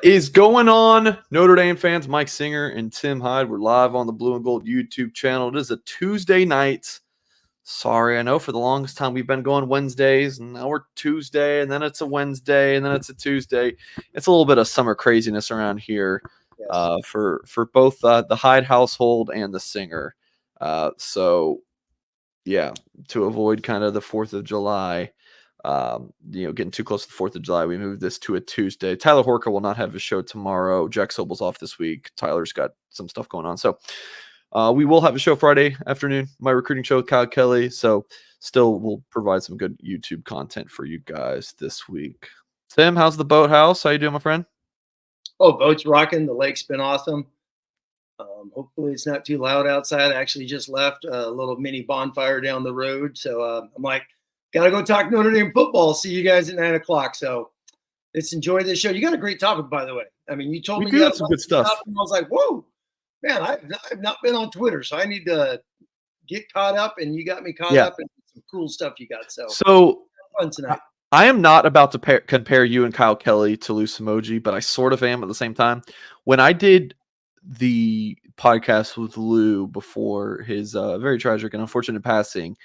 What is going on, Notre Dame fans? Mike Singer and Tim Hyde. We're live on the Blue and Gold YouTube channel. It is a Tuesday night. Sorry, I know for the longest time we've been going Wednesdays, and now we're Tuesday, and then it's a Wednesday, and then it's a Tuesday. It's a little bit of summer craziness around here for both the Hyde household and the Singer. So, yeah, to avoid kind of the 4th of July, getting too close to the 4th of July, we moved this to a Tuesday. Tyler Horka will not have his show tomorrow. Jack Sobel's off this week. Tyler's got some stuff going on. So we will have a show Friday afternoon, my recruiting show with Kyle Kelly. So still we'll provide some good YouTube content for you guys this week. Tim, how's the boathouse? How you doing, my friend? Oh, boat's rocking. The lake's been awesome. Hopefully it's not too loud outside. I actually just left a little mini bonfire down the road. So I'm like, got to go talk Notre Dame football. See you guys at 9 o'clock. So let's enjoy this show. You got a great topic, by the way. I mean, you told me you had some good stuff. And I was like, whoa, man, I've not been on Twitter, so I need to get caught up, and you got me caught up in some cool stuff you got. So fun tonight. I am not about to compare you and Kyle Kelly to Loose Emoji, but I sort of am at the same time. When I did the podcast with Lou before his very tragic and unfortunate passing,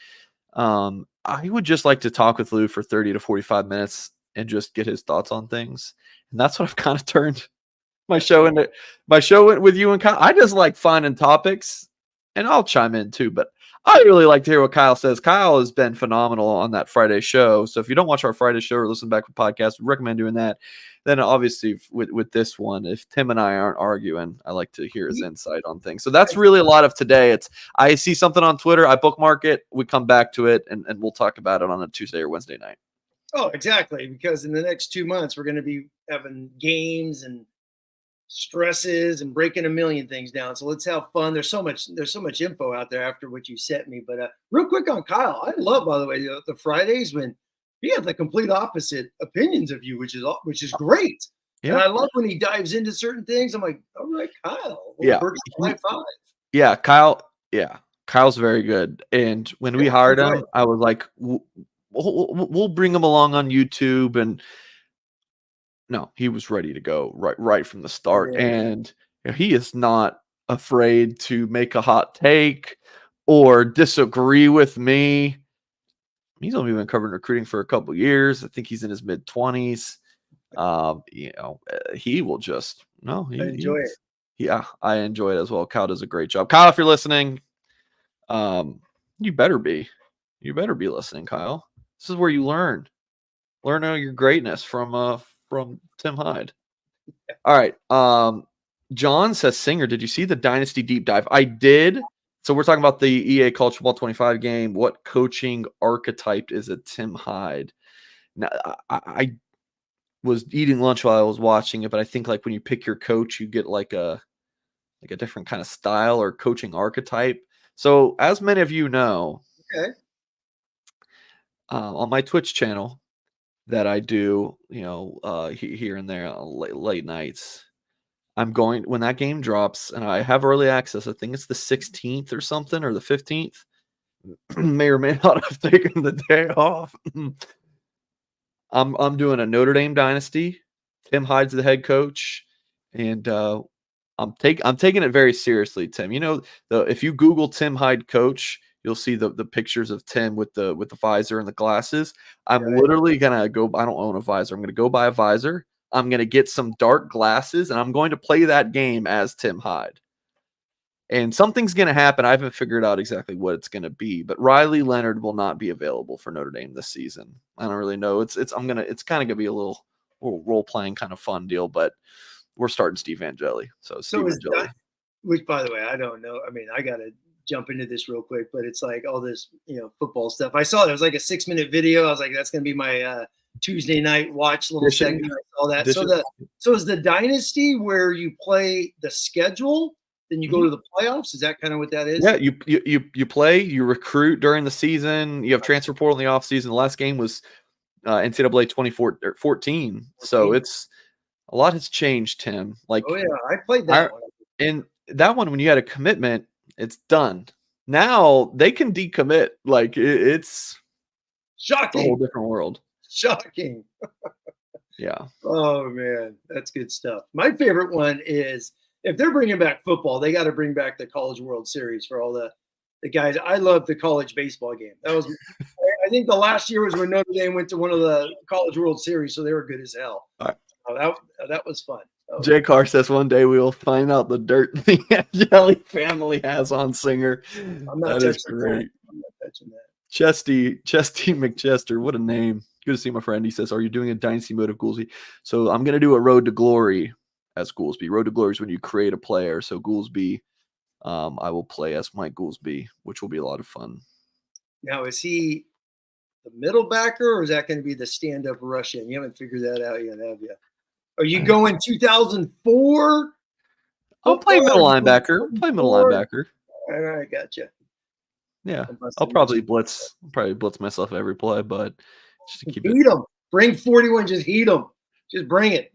I would just like to talk with Lou for 30 to 45 minutes and just get his thoughts on things. And that's what I've kind of turned my show into. My show with you and Kyle. I just like finding topics, and I'll chime in too, but I really like to hear what Kyle says. Kyle has been phenomenal on that Friday show. So if you don't watch our Friday show or listen back to the podcast, we recommend doing that. Then obviously with this one, if Tim and I aren't arguing, I like to hear his insight on things. So that's really a lot of today. It's I see something on Twitter, I bookmark it, we come back to it, and we'll talk about it on a Tuesday or Wednesday night. Oh, exactly. Because in the next 2 months, we're going to be having games and stresses and breaking a million things down. So let's have fun. There's so much info out there after what you sent me. But real quick on Kyle, I love, by the way, the Fridays when he has the complete opposite opinions of you, which is great. Yeah. And I love when he dives into certain things. I'm like, all right, Kyle. High five. Yeah, Kyle. Yeah, Kyle's very good. And when we hired him, I was like, we'll bring him along on YouTube. And no, he was ready to go right from the start. Yeah. And he is not afraid to make a hot take or disagree with me. He's only been covering recruiting for a couple of years. I think he's in his mid-20s. He will just enjoy it. Yeah, I enjoy it as well. Kyle does a great job. Kyle, if you're listening, you better be listening, Kyle. This is where you learn your greatness from Tim Hyde. All right. John says, Singer, did you see the Dynasty deep dive? I did. So we're talking about the EA College Football 25 game. What coaching archetype is it, Tim Hyde? Now, I was eating lunch while I was watching it, but I think like when you pick your coach, you get like a different kind of style or coaching archetype. So as many of you know, on my Twitch channel that I do, here and there late nights, I'm going when that game drops, and I have early access. I think it's the 16th or something, or the 15th. May or may not have taken the day off. I'm doing a Notre Dame dynasty. Tim Hyde's the head coach, and I'm taking it very seriously, Tim. If you Google Tim Hyde coach, you'll see the pictures of Tim with the visor and the glasses. I'm literally gonna go. I don't own a visor. I'm gonna go buy a visor. I'm going to get some dark glasses, and I'm going to play that game as Tim Hyde. And something's going to happen. I haven't figured out exactly what it's going to be, but Riley Leonard will not be available for Notre Dame this season. I don't really know. It's kind of going to be a little role-playing kind of fun deal, but we're starting Steve Angeli. So Steve Angeli. Which, by the way, I don't know. I mean, I got to jump into this real quick, but it's like all this, football stuff. I saw there was like a 6-minute video. I was like, that's going to be my Tuesday night watch little segment, all that. So is the dynasty where you play the schedule, then you go to the playoffs? Is that kind of what that is? Yeah, you play, you recruit during the season, you have transfer portal in the offseason. The last game was NCAA 2014. So it's a lot has changed, Tim. Like, oh yeah, I played that one. And that one, when you had a commitment, it's done. Now they can decommit. Like it's shocking. a whole different world. Shocking. Yeah. Oh man, that's good stuff. My favorite one is if they're bringing back football, they got to bring back the College World Series for all the guys. I love the college baseball game. That was, I think the last year was when Notre Dame went to one of the College World Series, so they were good as hell. All right. That was fun. Jay Carr says one day we will find out the dirt the Jelly family has on Singer. I'm not That is touching great. that. I'm not touching that. Chesty McChester, what a name. Good to see my friend. He says, are you doing a dynasty mode of Goolsby? So I'm going to do a Road to Glory as Goolsby. Road to Glory is when you create a player. So Goolsby, I will play as Mike Goolsby, which will be a lot of fun. Now, is he the middle backer or is that going to be the stand-up Russian? You haven't figured that out yet, have you? Are you going 2004? I'll play middle linebacker. Play middle linebacker. All right, gotcha. Yeah, I'll probably blitz myself every play, but just to keep heat them. Bring 41. Just heat them. Just bring it.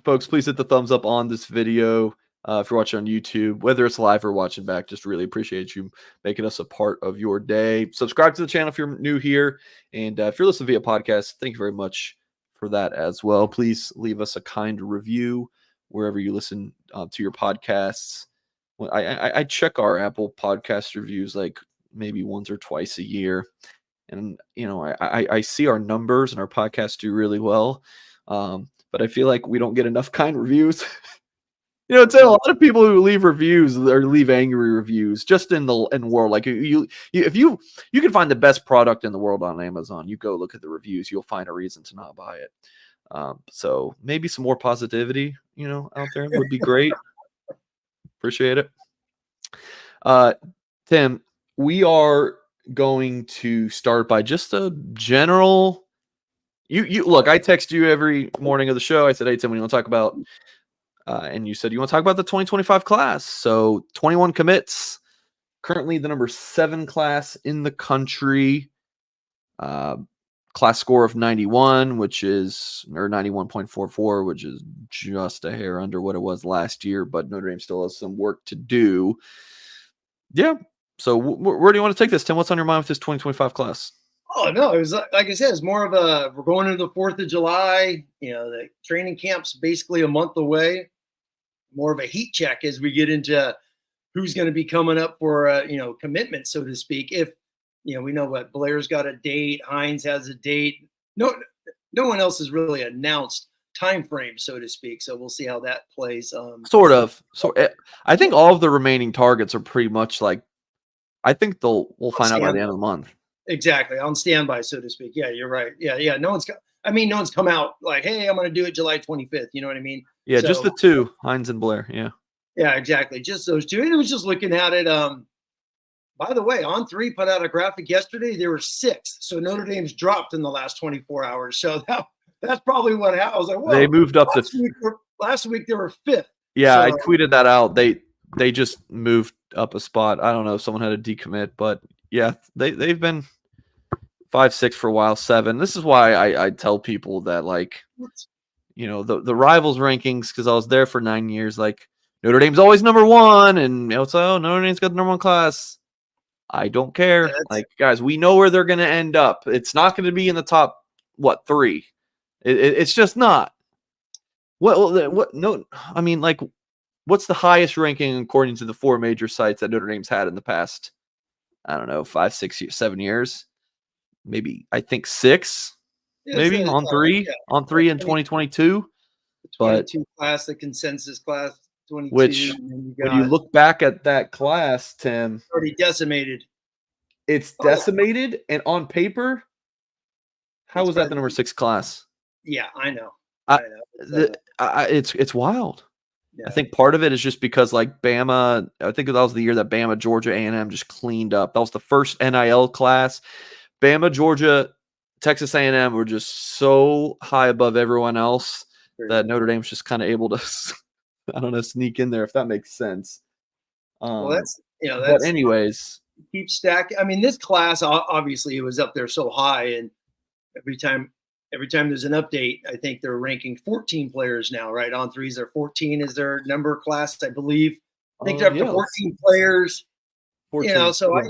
Folks, please hit the thumbs up on this video. If you're watching on YouTube, whether it's live or watching back, just really appreciate you making us a part of your day. Subscribe to the channel if you're new here, and if you're listening via podcast, thank you very much for that as well. Please leave us a kind review wherever you listen to your podcasts. I check our Apple podcast reviews like maybe once or twice a year. And, I see our numbers and our podcasts do really well. But I feel like we don't get enough kind reviews. It's a lot of people who leave reviews or leave angry reviews just in the world. Like if you can find the best product in the world on Amazon, you go look at the reviews, you'll find a reason to not buy it. So maybe some more positivity, out there would be great. Appreciate it. Tim, we are going to start by just a general. You look, I text you every morning of the show. I said, hey, Tim, what do you want to talk about? And you said you want to talk about the 2025 class. So 21 commits, currently the number 7 class in the country. Class score of 91, or 91.44, which is just a hair under what it was last year, but Notre Dame still has some work to do. Yeah. So where do you want to take this, Tim? What's on your mind with this 2025 class? Oh, no, it was like I said, it's more of we're going into the 4th of July. The training camp's basically a month away. More of a heat check as we get into who's going to be coming up for, commitment, so to speak. If, we know what Blair's got a date, Hines has a date. No one else has really announced time frame, so to speak. So we'll see how that plays. Sort of. So I think all of the remaining targets are pretty much like, I think we'll find out by the end of the month. Exactly. On standby, so to speak. Yeah, you're right. Yeah. No one's come out like, hey, I'm going to do it July 25th. You know what I mean? Yeah, just the 2, Hines and Blair. Yeah. Yeah, exactly. Just those 2. And it was just looking at it. By the way, On3 put out a graphic yesterday. They were 6th. So Notre Dame's dropped in the last 24 hours. So that's probably what happened. I was like, well, they moved up last week they were 5th. Yeah, so I tweeted that out. They just moved up a spot. I don't know if someone had a decommit, but yeah, they've been 5, 6 for a while, 7. This is why I tell people that, like, the rivals rankings, because I was there for 9 years, like, Notre Dame's always number 1, and it's Notre Dame's got the number 1 class. I don't care. Yeah, like, guys, we know where they're going to end up. It's not going to be in the top 3. It's just not. What? No, I mean, like, what's the highest ranking according to the 4 major sites that Notre Dame's had in the past? I don't know, 5, 6, 7 years. Maybe I think 6. Yeah, maybe on 3 in 2022. The 22 class, the consensus class, 22. Which, when you look back at that class, Tim, already decimated. It's decimated, and on paper, how was that the number 6 class? Yeah, I know. It's wild. Yeah. I think part of it is just because, like, Bama, I think that was the year that Bama, Georgia, A&M just cleaned up. That was the first NIL class. Bama, Georgia, Texas A&M were just so high above everyone else that Notre Dame's just kind of able to, I don't know, sneak in there, if that makes sense. Well, that's but anyways, keep stacking. I mean, this class, obviously, it was up there so high, and every time there's an update, I think they're ranking 14 players now, right? On3s are 14 is their number class, I believe. I think they're up to 14 players. 14, so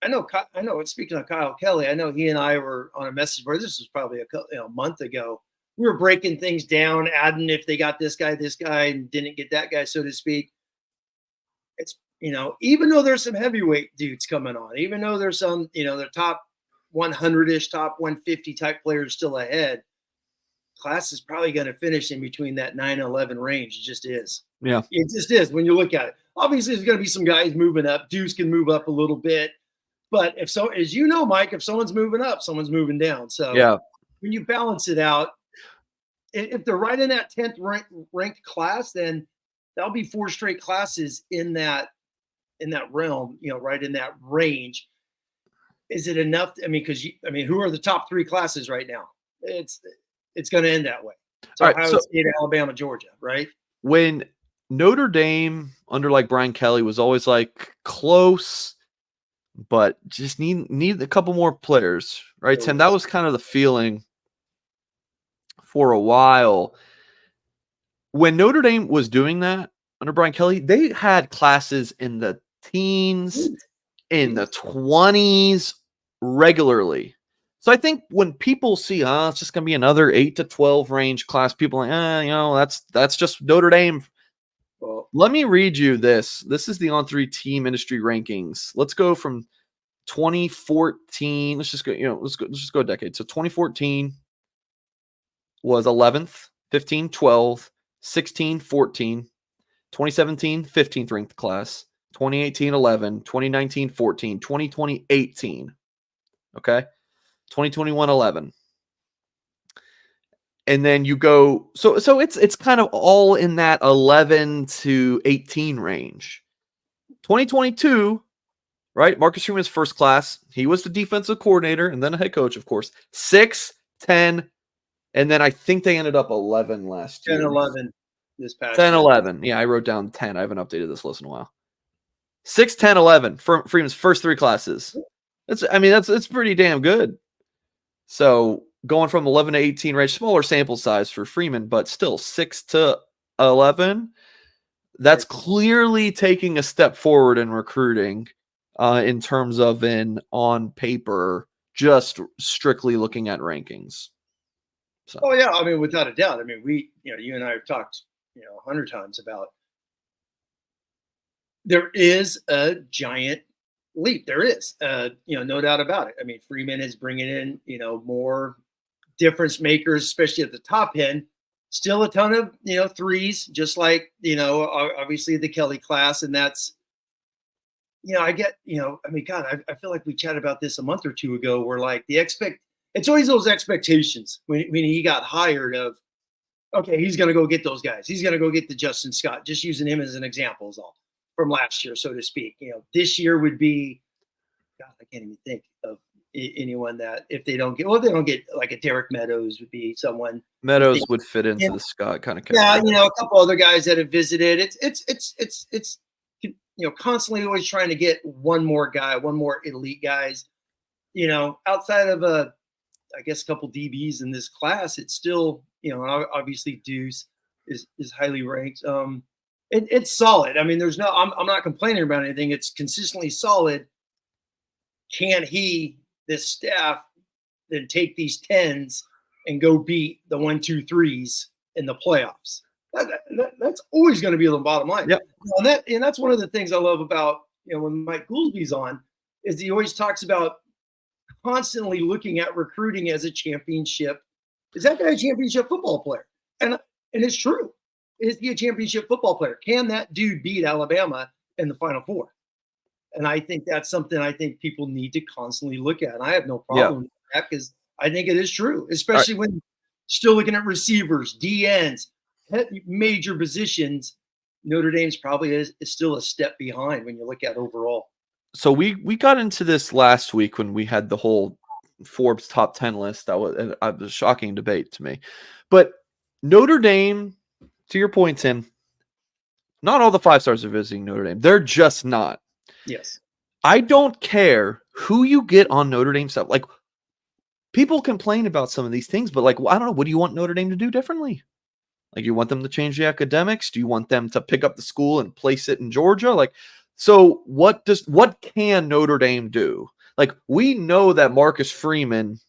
I know. Speaking of Kyle Kelly, I know he and I were on a message board. This was probably a month ago. We were breaking things down, adding if they got this guy, and didn't get that guy, so to speak. It's even though there's some heavyweight dudes coming on, even though there's some the top 100-ish, top 150 type players still ahead, class is probably going to finish in between that 9-11 range. It just is. Yeah, it just is when you look at it. Obviously, there's going to be some guys moving up. Dudes can move up a little bit, but as you know, Mike, if someone's moving up, someone's moving down. So yeah. when you balance it out, if they're right in that 10th ranked class, then that'll be 4 straight classes in that realm, right in that range. Is it enough? Who are the top 3 classes right now? It's going to end that way. So Ohio State, Alabama, Georgia, right? When Notre Dame under like Brian Kelly was always like close, but just need a couple more players, right, Tim? That was kind of the feeling for a while. When Notre Dame was doing that under Brian Kelly, they had classes in the teens, in the 20s regularly. So I think when people see, it's just going to be another 8 to 12 range class, people are like, that's just Notre Dame. Well, let me read you this. This is the On3 team industry rankings. Let's go from 2014. Let's just go a decade. So 2014 was 11th, 15, 12, 16, 14, 2017, 15th ranked class, 2018, 11, 2019, 14, 2020, 18. Okay. 2021, 11. And then you go, so it's kind of all in that 11 to 18 range. 2022, right? Marcus Freeman's first class. He was the defensive coordinator and then a head coach, of course. 6, 10, and then I think they ended up 11 last year. 10, 11 this past 10, year. 11. Yeah, I wrote down 10. I haven't updated this list in a while. 6, 10, 11 for Freeman's first 3 classes. That's pretty damn good. So going from 11 to 18 range, smaller sample size for Freeman, but still 6 to 11. That's clearly taking a step forward in recruiting in terms of on paper, just strictly looking at rankings. So. Oh yeah, without a doubt. We, you and I have talked, 100 times about there is a giant leap. There is, no doubt about it. Freeman is bringing in, more difference makers, especially at the top end. Still a ton of, threes, just like, obviously the Kelly class. And that's, I get, God, I feel like we chatted about this a month or two ago where like it's always those expectations when he got hired of, okay, he's going to go get those guys. He's going to go get the Justin Scott, just using him as an example is all from last year, so to speak. This year would be, God, I can't even think of anyone that if they don't get like a Derek Meadows would be someone. Meadows would fit into the Scott kind of character. Yeah, a couple other guys that have visited. It's constantly always trying to get one more elite guys. Outside of I guess a couple DBs in this class, it's still, obviously Deuce is highly ranked. It's solid. There's I'm not complaining about anything. It's consistently solid. Can this staff, then take these 10s and go beat the 1, 2, 3s in the playoffs? That's always going to be the bottom line. Yep. And that's one of the things I love about, when Mike Goolsby's on, is he always talks about constantly looking at recruiting as a championship. Is that guy a championship football player? And it's true. Is he a championship football player? Can that dude beat Alabama in the Final Four? And I think that's something I think people need to constantly look at. And I have no problem with that because I think it is true, especially when still looking at receivers, DNs, major positions. Notre Dame's probably is still a step behind when you look at overall. So we got into this last week when we had the whole Forbes top 10 list. That was a shocking debate to me. But Notre Dame, to your point, Tim, not all the 5 stars are visiting Notre Dame. They're just not. Yes. I don't care who you get on Notre Dame stuff. Like, people complain about some of these things, but like, I don't know. What do you want Notre Dame to do differently? Like, you want them to change the academics? Do you want them to pick up the school and place it in Georgia? Like, so what can Notre Dame do? Like, we know that Marcus Freeman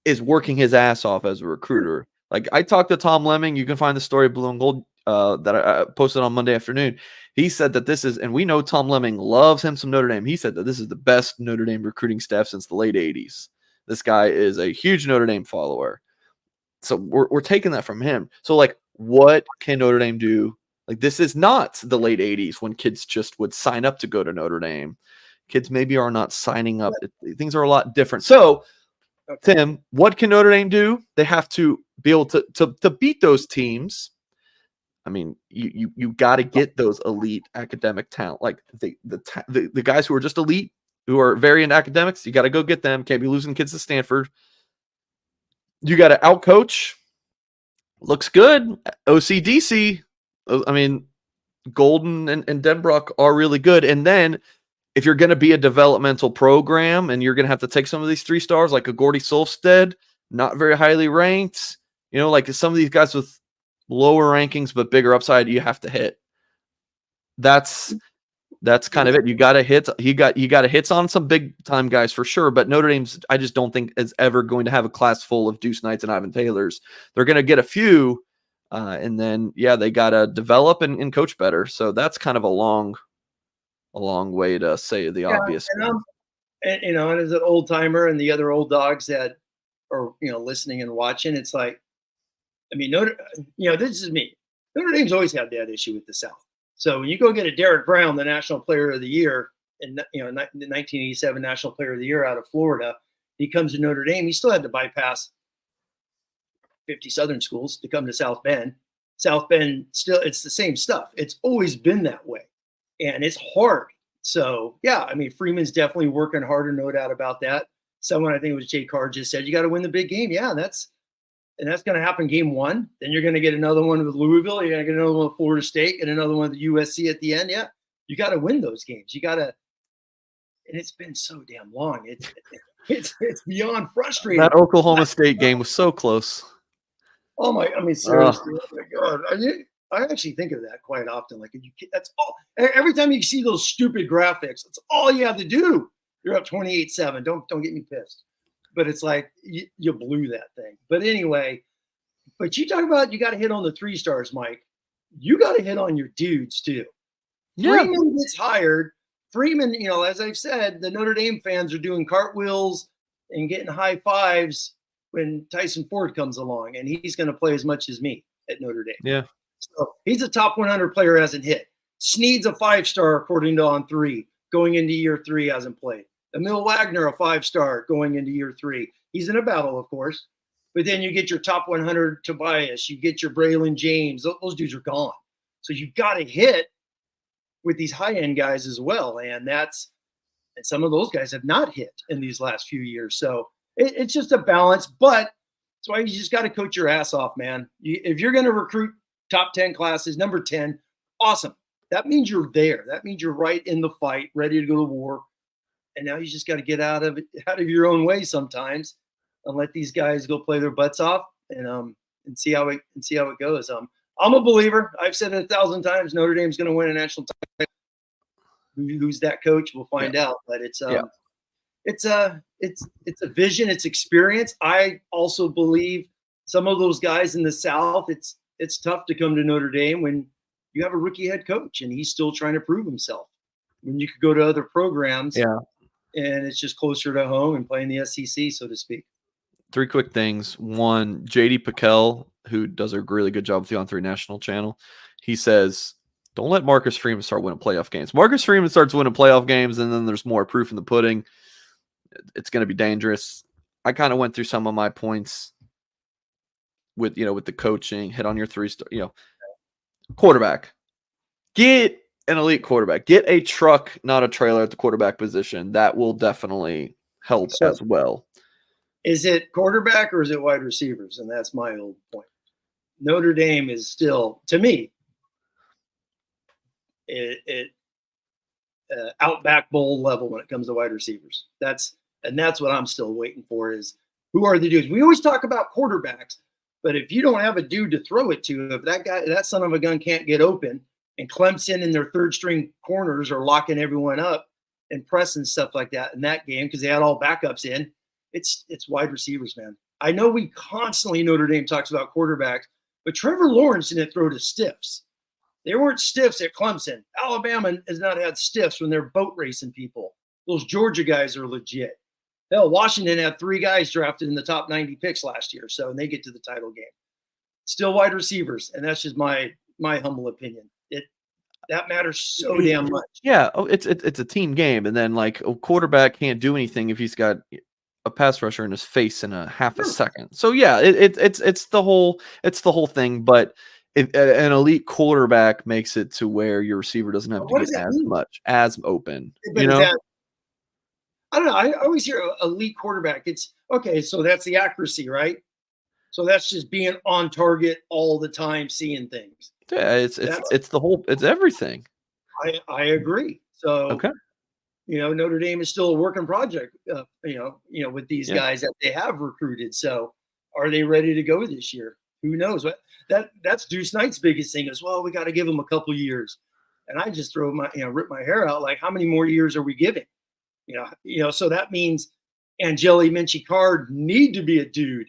is working his ass off as a recruiter. Like, I talked to Tom Lemming. You can find the story Blue and Gold that I posted on Monday afternoon. He said that this is, and we know Tom Lemming loves him some Notre Dame. He said that this is the best Notre Dame recruiting staff since the late 80s. This guy is a huge Notre Dame follower. So we're taking that from him. So, like, what can Notre Dame do? Like, this is not the late 80s when kids just would sign up to go to Notre Dame. Kids maybe are not signing up. Things are a lot different. So, Tim, what can Notre Dame do? They have to be able to beat those teams. I mean, you got to get those elite academic talent, like the guys who are just elite, who are very into academics. You got to go get them. Can't be losing kids to Stanford. You got to outcoach. Looks good. OCDC. I mean, Golden and Denbrock are really good. And then if you're going to be a developmental program and you're going to have to take some of these 3 stars, like a Gordy Solstead, not very highly ranked, like some of these guys with lower rankings but bigger upside, you have to hit. That's kind of it. You got to hit. You got to hits on some big time guys for sure. But Notre Dame's, I just don't think is ever going to have a class full of Deuce Knights and Ivan Taylors. They're going to get a few, and then they got to develop and coach better. So that's kind of a long way to say the obvious. And as an old timer and the other old dogs that are listening and watching, it's like, I mean, this is me. Notre Dame's always had that issue with the South. So when you go get a Derek Brown, the National Player of the Year, and the 1987 National Player of the Year out of Florida, he comes to Notre Dame. He still had to bypass 50 Southern schools to come to South Bend. South Bend, still, it's the same stuff. It's always been that way, and it's hard. So yeah, I mean, Freeman's definitely working harder, no doubt about that. Someone, I think it was Jay Carr, just said you got to win the big game. Yeah, that's going to happen game 1. Then you're going to get another one with Louisville. You're going to get another one with Florida State and another one with USC at the end. Yeah, you got to win those games. You got to, and it's been so damn long. It's beyond frustrating. That Oklahoma State game was so close. Oh my! I mean, seriously, oh my God! I actually think of that quite often. Like, that's all. Every time you see those stupid graphics, that's all you have to do. You're up 28-7. Don't get me pissed. But it's like you blew that thing. But anyway, but you talk about you got to hit on the 3 stars, Mike. You got to hit on your dudes too. Yeah. Freeman gets hired. Freeman, as I've said, the Notre Dame fans are doing cartwheels and getting high fives when Tyson Ford comes along, and he's going to play as much as me at Notre Dame. Yeah. So he's a top 100 player, hasn't hit. Sneed's a 5-star according to On3, going into year 3, hasn't played. Emil Wagner, a 5-star going into year 3. He's in a battle, of course. But then you get your top 100 Tobias. You get your Braylon James. Those dudes are gone. So you got to hit with these high-end guys as well. And some of those guys have not hit in these last few years. So it's just a balance. But that's why you just got to coach your ass off, man. If you're going to recruit top 10 classes, number 10, awesome. That means you're there. That means you're right in the fight, ready to go to war. And now you just got to get out of your own way sometimes, and let these guys go play their butts off, and see how it goes. I'm a believer. I've said it 1,000 times. Notre Dame's going to win a national title. Who's that coach? We'll find out. But it's a vision. It's experience. I also believe some of those guys in the South. It's tough to come to Notre Dame when you have a rookie head coach and he's still trying to prove himself. When you could go to other programs. Yeah. And it's just closer to home and playing the SEC, so to speak. 3 quick things. One, JD Piquel, who does a really good job with the On3 National channel, he says, don't let Marcus Freeman start winning playoff games. Marcus Freeman starts winning playoff games, and then there's more proof in the pudding. It's going to be dangerous. I kind of went through some of my points with the coaching, hit on your 3-star, quarterback. Get an elite quarterback. Get a truck, not a trailer, at the quarterback position. That will definitely help as well. Is it quarterback or is it wide receivers? And that's my old point. Notre Dame is still, to me, Outback Bowl level when it comes to wide receivers. That's what I'm still waiting for is who are the dudes. We always talk about quarterbacks, but if you don't have a dude to throw it to, if that son of a gun can't get open, and Clemson and their 3rd string corners are locking everyone up, and press and stuff like that in that game because they had all backups in. It's wide receivers, man. I know we constantly Notre Dame talks about quarterbacks, but Trevor Lawrence didn't throw to stiffs. They weren't stiffs at Clemson. Alabama has not had stiffs when they're boat racing people. Those Georgia guys are legit. Hell, Washington had 3 guys drafted in the top 90 picks last year, so and they get to the title game. Still wide receivers, and that's just my humble opinion. That matters so damn much. Yeah, it's a team game, and then like a quarterback can't do anything if he's got a pass rusher in his face in a half a second. So yeah, it's the whole thing. But an elite quarterback makes it to where your receiver doesn't have to get as open. You know, I don't know. I always hear elite quarterback. It's okay. So that's the accuracy, right? So that's just being on target all the time, seeing things. Yeah, it's everything. I agree. So okay. Notre Dame is still a working project. With these guys that they have recruited. So are they ready to go this year? Who knows? That's Deuce Knight's biggest thing is, well, we got to give them a couple years. And I just rip my hair out. Like, how many more years are we giving? So that means Angeli Minchie Card need to be a dude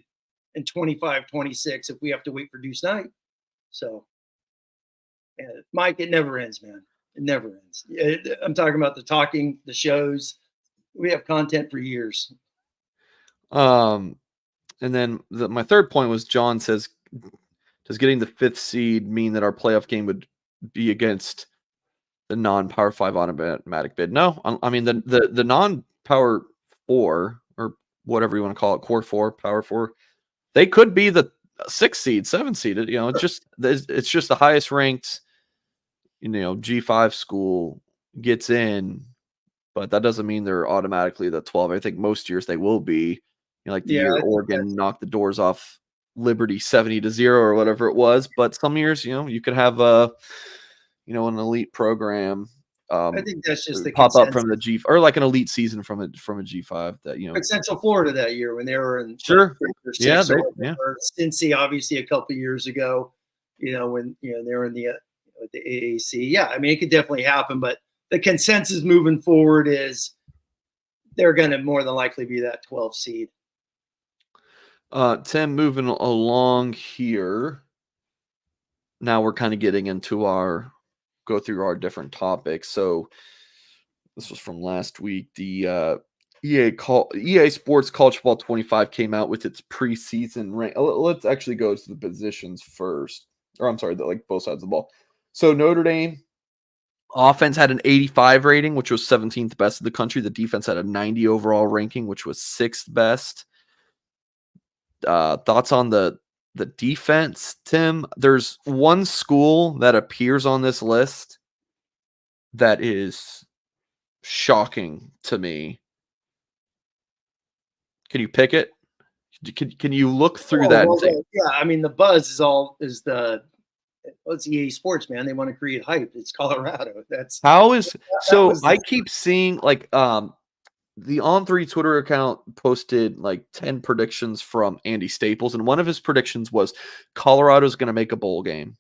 in 25, 26 if we have to wait for Deuce Knight. So, Mike, it never ends, man. It never ends. I'm talking about the shows. We have content for years. And then my third point was John says, does getting the 5th seed mean that our playoff game would be against the non-Power 5 automatic bid? No, I mean the non-Power 4 or whatever you want to call it, Core 4, Power 4, they could be the 6th seed, 7th seed. It's just the highest ranked, G5 school gets in, but that doesn't mean they're automatically the 12. I think most years they will be. Like the year Oregon knocked the doors off Liberty 70-0 or whatever it was. But some years, you could have an elite program. I think that's just the pop consensus. Up from the G or like an elite season from a G5 that like Central Florida that year when they were in or Cincy obviously a couple years ago, when they were in the AAC. Yeah, I mean it could definitely happen, but the consensus moving forward is they're going to more than likely be that 12 seed. Tim, moving along here. Now we're kind of getting into go through our different topics. So this was from last week. The EA Sports College Football 25 came out with its preseason rank. Let's actually go to the positions first. Or I'm sorry, like both sides of the ball. So Notre Dame offense had an 85 rating, which was 17th best in the country. The defense had a 90 overall ranking, which was 6th best. Thoughts on the defense, Tim? There's one school that appears on this list that is shocking to me. Can you pick it? Can you look through that? Yeah, I mean the buzz is it's EA Sports, man. They want to create hype. It's Colorado. I keep seeing like the On3 Twitter account posted like 10 predictions from Andy Staples, and one of his predictions was Colorado's going to make a bowl game.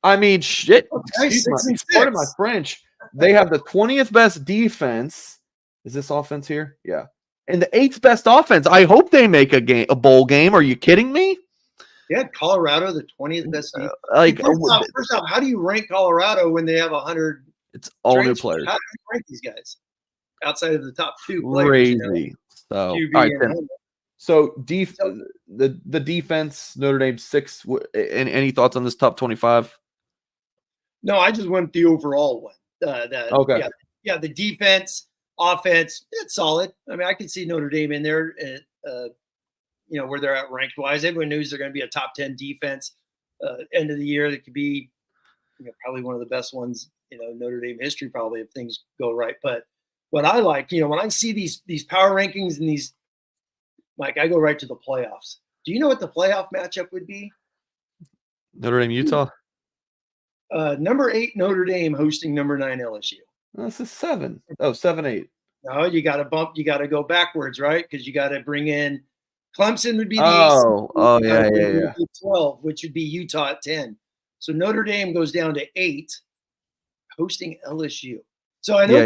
I mean, shit. Pardon my French. They have the 20th best defense. Is this offense here? Yeah. And the 8th best offense. I hope they make a bowl game. Are you kidding me? Yeah, Colorado, the 20th best defense. First off, how do you rank Colorado when they have 100? It's all new players. How do you rank these guys? Outside of the top 2 players. Crazy. So, all right, so the defense, Notre Dame 6. Any thoughts on this top 25? No, I just went the overall one. Okay. Yeah, the defense, offense, it's solid. I mean, I can see Notre Dame in there, where they're at ranked wise. Everyone knows they're going to be a top 10 defense end of the year. That could be probably one of the best ones, Notre Dame history, probably if things go right. But what I like, when I see these power rankings and these, Mike, I go right to the playoffs. Do you know what the playoff matchup would be? Notre Dame, Utah. Number 8 Notre Dame hosting number 9 LSU. This is 7. Oh, 7-8. No, you got to bump. You got to go backwards, right? Because you got to bring in Clemson would be the yeah. 12, which would be Utah at 10. So Notre Dame goes down to 8, hosting LSU. So I know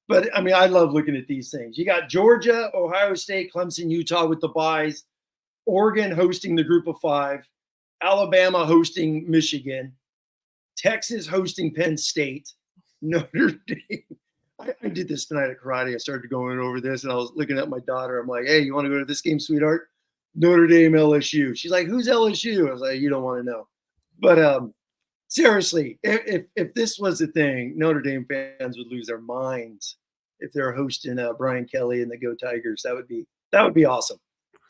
But I mean, I love looking at these things. You got Georgia, Ohio State, Clemson, Utah with the byes, Oregon hosting the group of 5, Alabama hosting Michigan, Texas hosting Penn State, Notre Dame. I did this tonight at karate. I started going over this, and I was looking at my daughter. I'm like, "Hey, you want to go to this game, sweetheart? Notre Dame, LSU." She's like, "Who's LSU?" I was like, "You don't want to know." But seriously, if this was a thing, Notre Dame fans would lose their minds if they're hosting Brian Kelly and the Go Tigers. That would be awesome.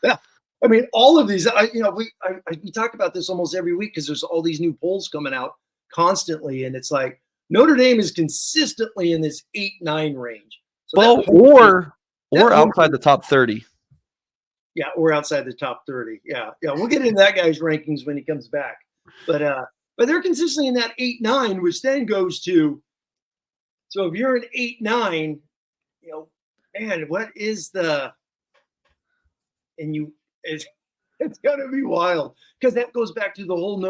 Yeah. I mean, all of these. We talk about this almost every week because there's all these new polls coming out constantly, and it's like Notre Dame is consistently in this 8-9 range. So well, or outside the top 30. Yeah, or outside the top 30. Yeah, we'll get into that guy's rankings when he comes back. But they're consistently in that 8-9, which then goes to. So if you're an 8-9, man, what is the? And it's gonna be wild because that goes back to the whole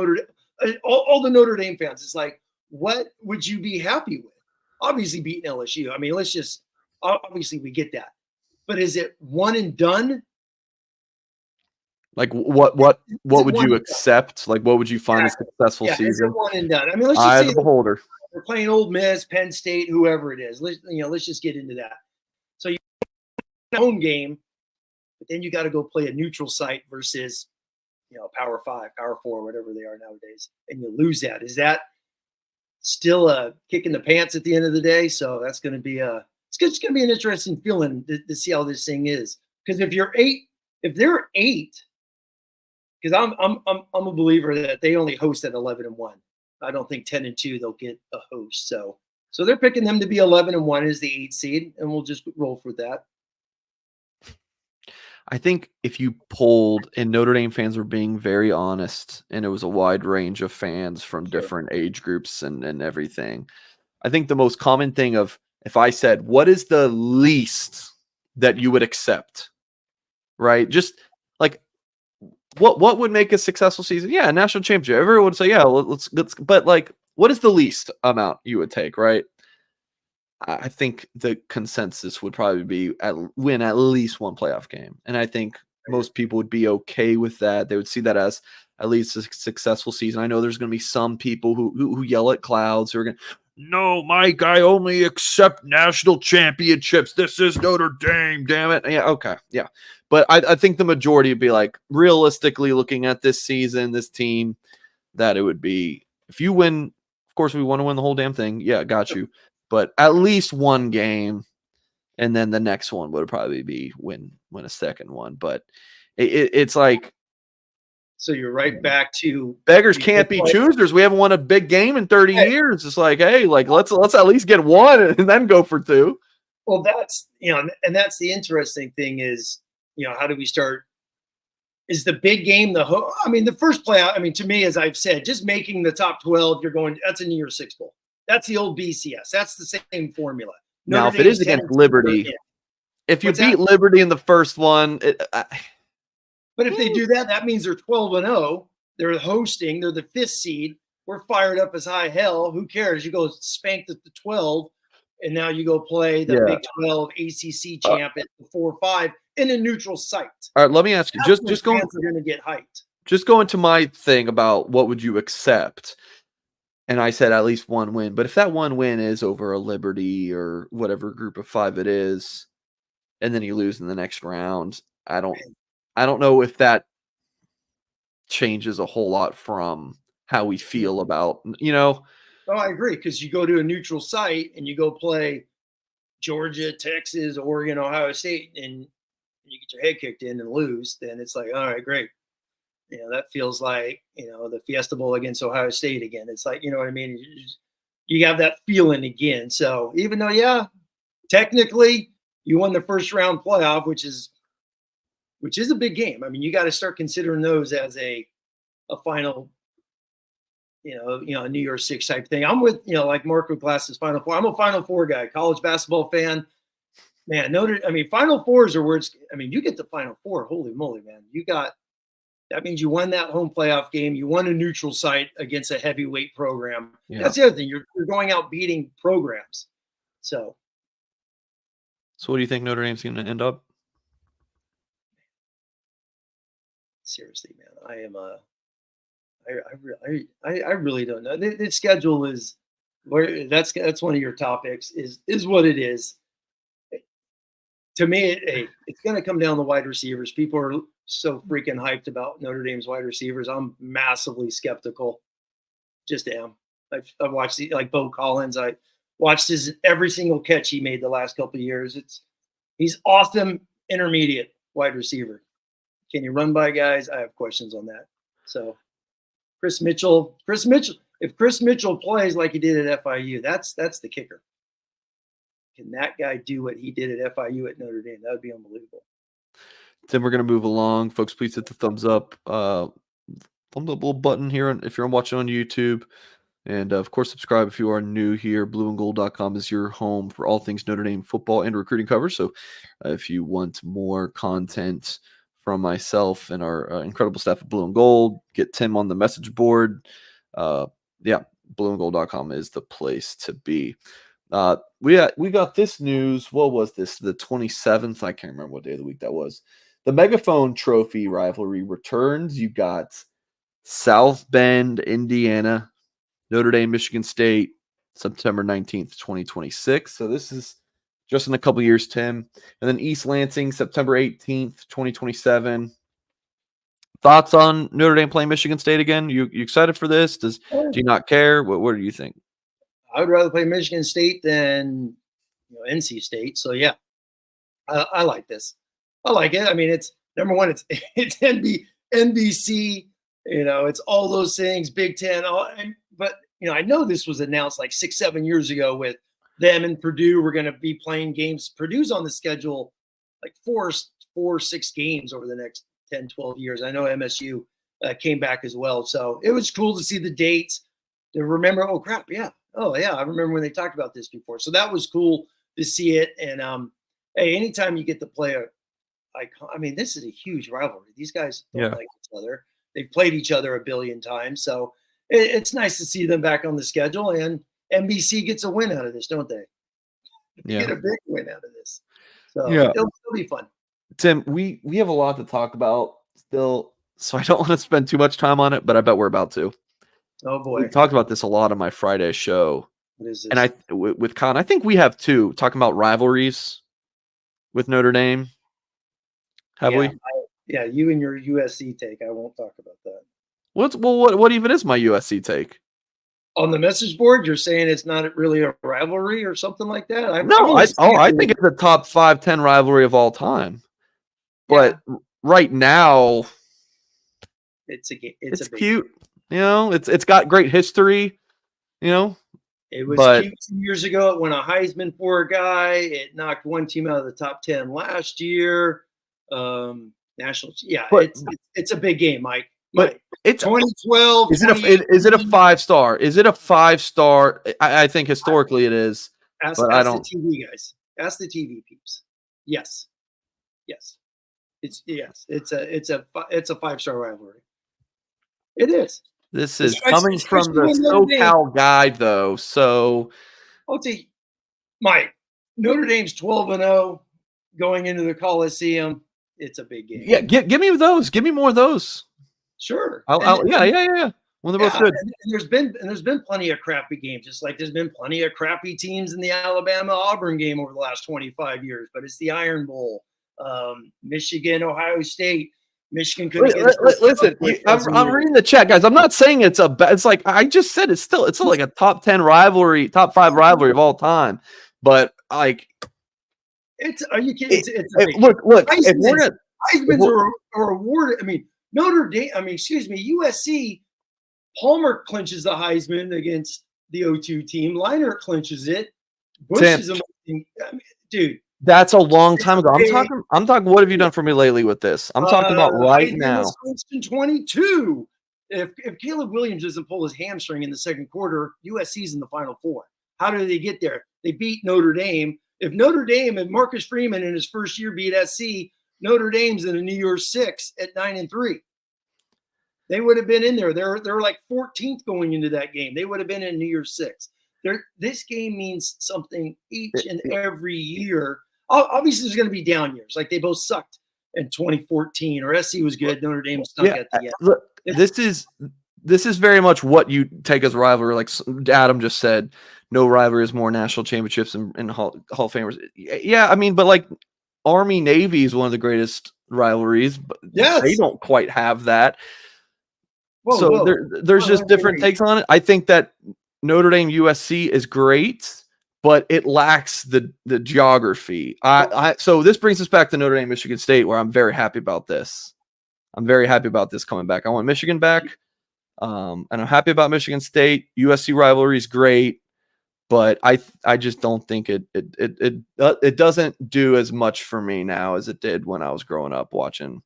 all the Notre Dame fans. It's like, what would you be happy with? Obviously beating LSU. I mean, obviously we get that, but is it one and done? Like what would you accept? Like what would you find a successful season? Is it one and done? I mean, let's just say the beholder. We're playing Ole Miss, Penn State, whoever it is. Let's just get into that. So you home game, but then you got to go play a neutral site versus Power 5, Power 4, whatever they are nowadays, and you lose that. Is that still a kick in the pants at the end of the day? So that's going to be it's going to be an interesting feeling to see how this thing is. Because if they're 8, because I'm a believer that they only host at 11-1. I don't think 10-2 they'll get a host. So they're picking them to be 11-1 as the 8 seed, and we'll just roll for that. I think if you polled, and Notre Dame fans were being very honest, and it was a wide range of fans from different age groups and everything. I think the most common thing of, if I said, what is the least that you would accept, right? Just like, what would make a successful season? Yeah, a national championship. Everyone would say, yeah, let's. But like, what is the least amount you would take, right? I think the consensus would probably be win at least one playoff game. And I think most people would be okay with that. They would see that as at least a successful season. I know there's going to be some people who yell at clouds who are going, no, Mike, I only accept national championships. This is Notre Dame, damn it. Yeah, okay, yeah. But I think the majority would be like, realistically looking at this season, this team, that it would be, if you win, of course we want to win the whole damn thing. Yeah, got you. But at least one game, and then the next one would probably be win a second one. But it's like, so you're right back to beggars can't be choosers. We haven't won a big game in 30 years. It's like, hey, like let's at least get one and then go for 2. Well, that's and that's the interesting thing is, how do we start? Is the big game the first playoff? I mean, to me, as I've said, just making the top 12, that's a New Year's Six bowl. That's the old BCS. That's the same formula. Now, if it is against Liberty, if you beat Liberty in the first one, but if they do that, that means they're 12-0. They're hosting. They're the 5th seed. We're fired up as high hell. Who cares? You go spank the 12, and now you go play the Big 12 ACC champ at the 4-5 in a neutral site. All right, let me ask you. Just going. Are going to get hyped. Just going to my thing about what would you accept. And I said at least one win. But if that one win is over a Liberty or whatever group of 5 it is, and then you lose in the next round, I don't know if that changes a whole lot from how we feel about, Oh, I agree, because you go to a neutral site and you go play Georgia, Texas, Oregon, Ohio State, and you get your head kicked in and lose, then it's like, all right, great. That feels like, the Fiesta Bowl against Ohio State again. It's like, you know what I mean? You have that feeling again. So even though, technically you won the first round playoff, which is a big game. I mean, you got to start considering those as a final, a New Year's Six type thing. I'm with, like Mark with Glass's Final Four. I'm a Final Four guy, college basketball fan. Man, Final Fours are where you get the Final Four. Holy moly, man. That means you won that home playoff game. You won a neutral site against a heavyweight program. Yeah. That's the other thing. You're going out beating programs. So So what do you think Notre Dame's going to end up? Seriously, man, I am I really don't know. The schedule is where that's one of your topics is what it is. To me, it's going to come down to wide receivers. People are so freaking hyped about Notre Dame's wide receivers. I'm massively skeptical. Just am. I've watched like Bo Collins. I watched his every single catch he made the last couple of years. He's awesome intermediate wide receiver. Can you run by guys? I have questions on that. So Chris Mitchell. If Chris Mitchell plays like he did at FIU, that's the kicker. Can that guy do what he did at FIU at Notre Dame? That would be unbelievable. Tim, we're going to move along. Folks, please hit the thumbs up. Thumb up little button here if you're watching on YouTube. And, of course, subscribe if you are new here. blueandgold.com is your home for all things Notre Dame football and recruiting coverage. So if you want more content from myself and our incredible staff at Blue and Gold, get Tim on the message board. blueandgold.com is the place to be. We got this news. What was this? The 27th? I can't remember what day of the week that was. The Megaphone Trophy rivalry returns. You got South Bend, Indiana, Notre Dame, Michigan State, September 19th, 2026. So this is just in a couple years, Tim. And then East Lansing, September 18th, 2027. Thoughts on Notre Dame playing Michigan State again? You excited for this? Do you not care? What do you think? I would rather play Michigan State than NC State. So yeah, I like this. I like it. I mean, it's number one. It's NBC. It's all those things. Big Ten. But I know this was announced like 6-7 years ago with them and Purdue. We're going to be playing games. Purdue's on the schedule like 4-6 games over the next 10-12 years. I know MSU came back as well. So it was cool to see the dates. To remember, oh crap, yeah. Oh yeah, I remember when they talked about this before. So that was cool to see it. And hey, anytime you get to play this is a huge rivalry. These guys don't like each other. They've played each other a billion times. So it's nice to see them back on the schedule. And NBC gets a win out of this, don't they? They get a big win out of this. So it'll be fun. Tim, we have a lot to talk about still, so I don't want to spend too much time on it, but I bet we're about to. Oh boy, we talked about this a lot on my Friday show. What is this? And with Con, I think we have two talking about rivalries with Notre Dame. Have we? You and your USC take. I won't talk about that. What even is my USC take? On the message board, you're saying it's not really a rivalry or something like that? I think it's a top 5-10 rivalry of all time. But right now, it's cute. It's got great history. It was cute 2 years ago. It won a Heisman for a guy. It knocked one team out of the top 10 last year. National, it's a big game, Mike. But it's 2012. Is it a 5-star? Is it a 5-star? I think historically it is. Ask the TV guys. Ask the TV peeps. Yes. It's a 5-star rivalry. It is. This is coming from the SoCal guy, though. So I'll tell you, Mike, Notre Dame's 12-0 going into the Coliseum. It's a big game. Yeah, give me those. Give me more of those. Sure. Well, they're both good. And there's been plenty of crappy games, just like there's been plenty of crappy teams in the Alabama-Auburn game over the last 25 years. But it's the Iron Bowl, Michigan, Ohio State. Michigan couldn't listen. I'm reading the chat, guys. I'm not saying it's it's like I just said. It's still like a top 10 rivalry, top 5 rivalry of all time. But like, are you kidding? Look. Heisman's are awarded. I mean, Notre Dame. USC. Palmer clinches the Heisman against the O2 team. Leinart clinches it. Bush is amazing. Dude. That's a long time ago. I'm talking. What have you done for me lately with this? I'm talking about right now. Wisconsin 22. If Caleb Williams doesn't pull his hamstring in the second quarter, USC's in the Final Four. How did they get there? They beat Notre Dame. If Notre Dame and Marcus Freeman in his first year beat SC, Notre Dame's in a New Year's 6 at 9-3. They would have been in there. They're like 14th going into that game. They would have been in New Year's 6. This game means something each and every year. Obviously, there's going to be down years. Like they both sucked in 2014, or SC was good. Notre Dame stunk at the end. Look, this is very much what you take as a rivalry. Like Adam just said, no rivalry is more national championships and Hall of Famers. Yeah, I mean, but like Army Navy is one of the greatest rivalries, but they don't quite have that. There's just different takes on it. I think that Notre Dame USC is great, but it lacks the geography. So this brings us back to Notre Dame Michigan State, where I'm very happy about this. I'm very happy about this coming back. I want Michigan back, and I'm happy about Michigan State. USC rivalry is great, but I just don't think it doesn't do as much for me now as it did when I was growing up watching,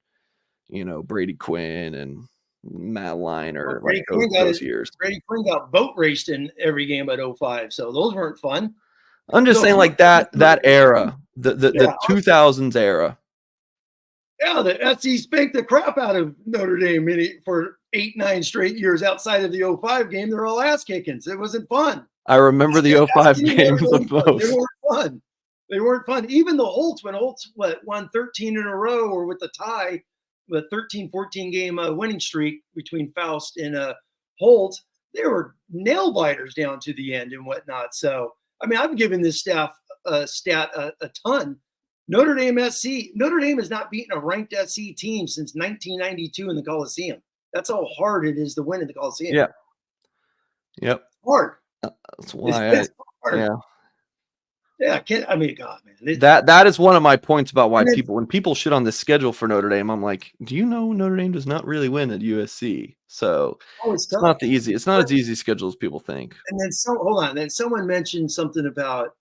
Brady Quinn and Matt Leinart, like those years. Brady Quinn got boat raced in every game at 05, so those weren't fun. I'm just saying, like that era, the 2000s era. Yeah, the SC spanked the crap out of Notre Dame for 8-9 straight years. Outside of the 05 game, they're all ass kickings. It wasn't fun. I remember the 05 games the most. They weren't fun. They weren't fun. Even the Holtz, when Holtz won 13 in a row, or with the tie, the 13-14 game winning streak between Faust and Holtz, they were nail biters down to the end and whatnot. So, I mean, I've given this stat a ton. Notre Dame has not beaten a ranked SC team since 1992 in the Coliseum. That's how hard it is to win in the Coliseum. Yeah. Yep. Hard. That's why Yeah, I mean, God, man. That is one of my points about why when people shit on the schedule for Notre Dame, I'm like, do you know Notre Dame does not really win at USC? So it's not as easy schedule as people think. And then hold on. Then someone mentioned something about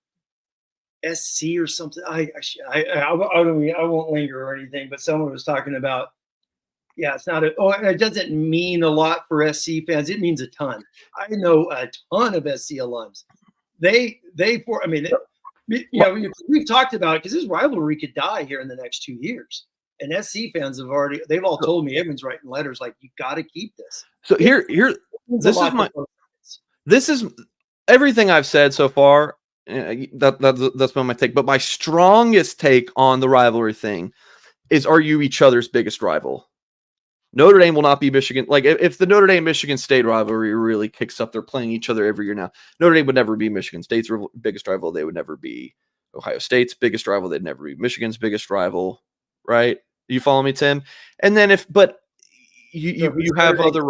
SC or something. I won't linger or anything, but someone was talking about, it's not it doesn't mean a lot for SC fans. It means a ton. I know a ton of SC alums. We've talked about it because this rivalry could die here in the next 2 years. And SC fans they've all told me, everyone's writing letters like, you got to keep this. So this is everything I've said so far. That's been my take. But my strongest take on the rivalry thing is, are you each other's biggest rival? Notre Dame will not be Michigan. Like if the Notre Dame Michigan State rivalry really kicks up, they're playing each other every year now. Notre Dame would never be Michigan State's biggest rival. They would never be Ohio State's biggest rival. They'd never be Michigan's biggest rival. Right? You follow me, Tim? And then you have other.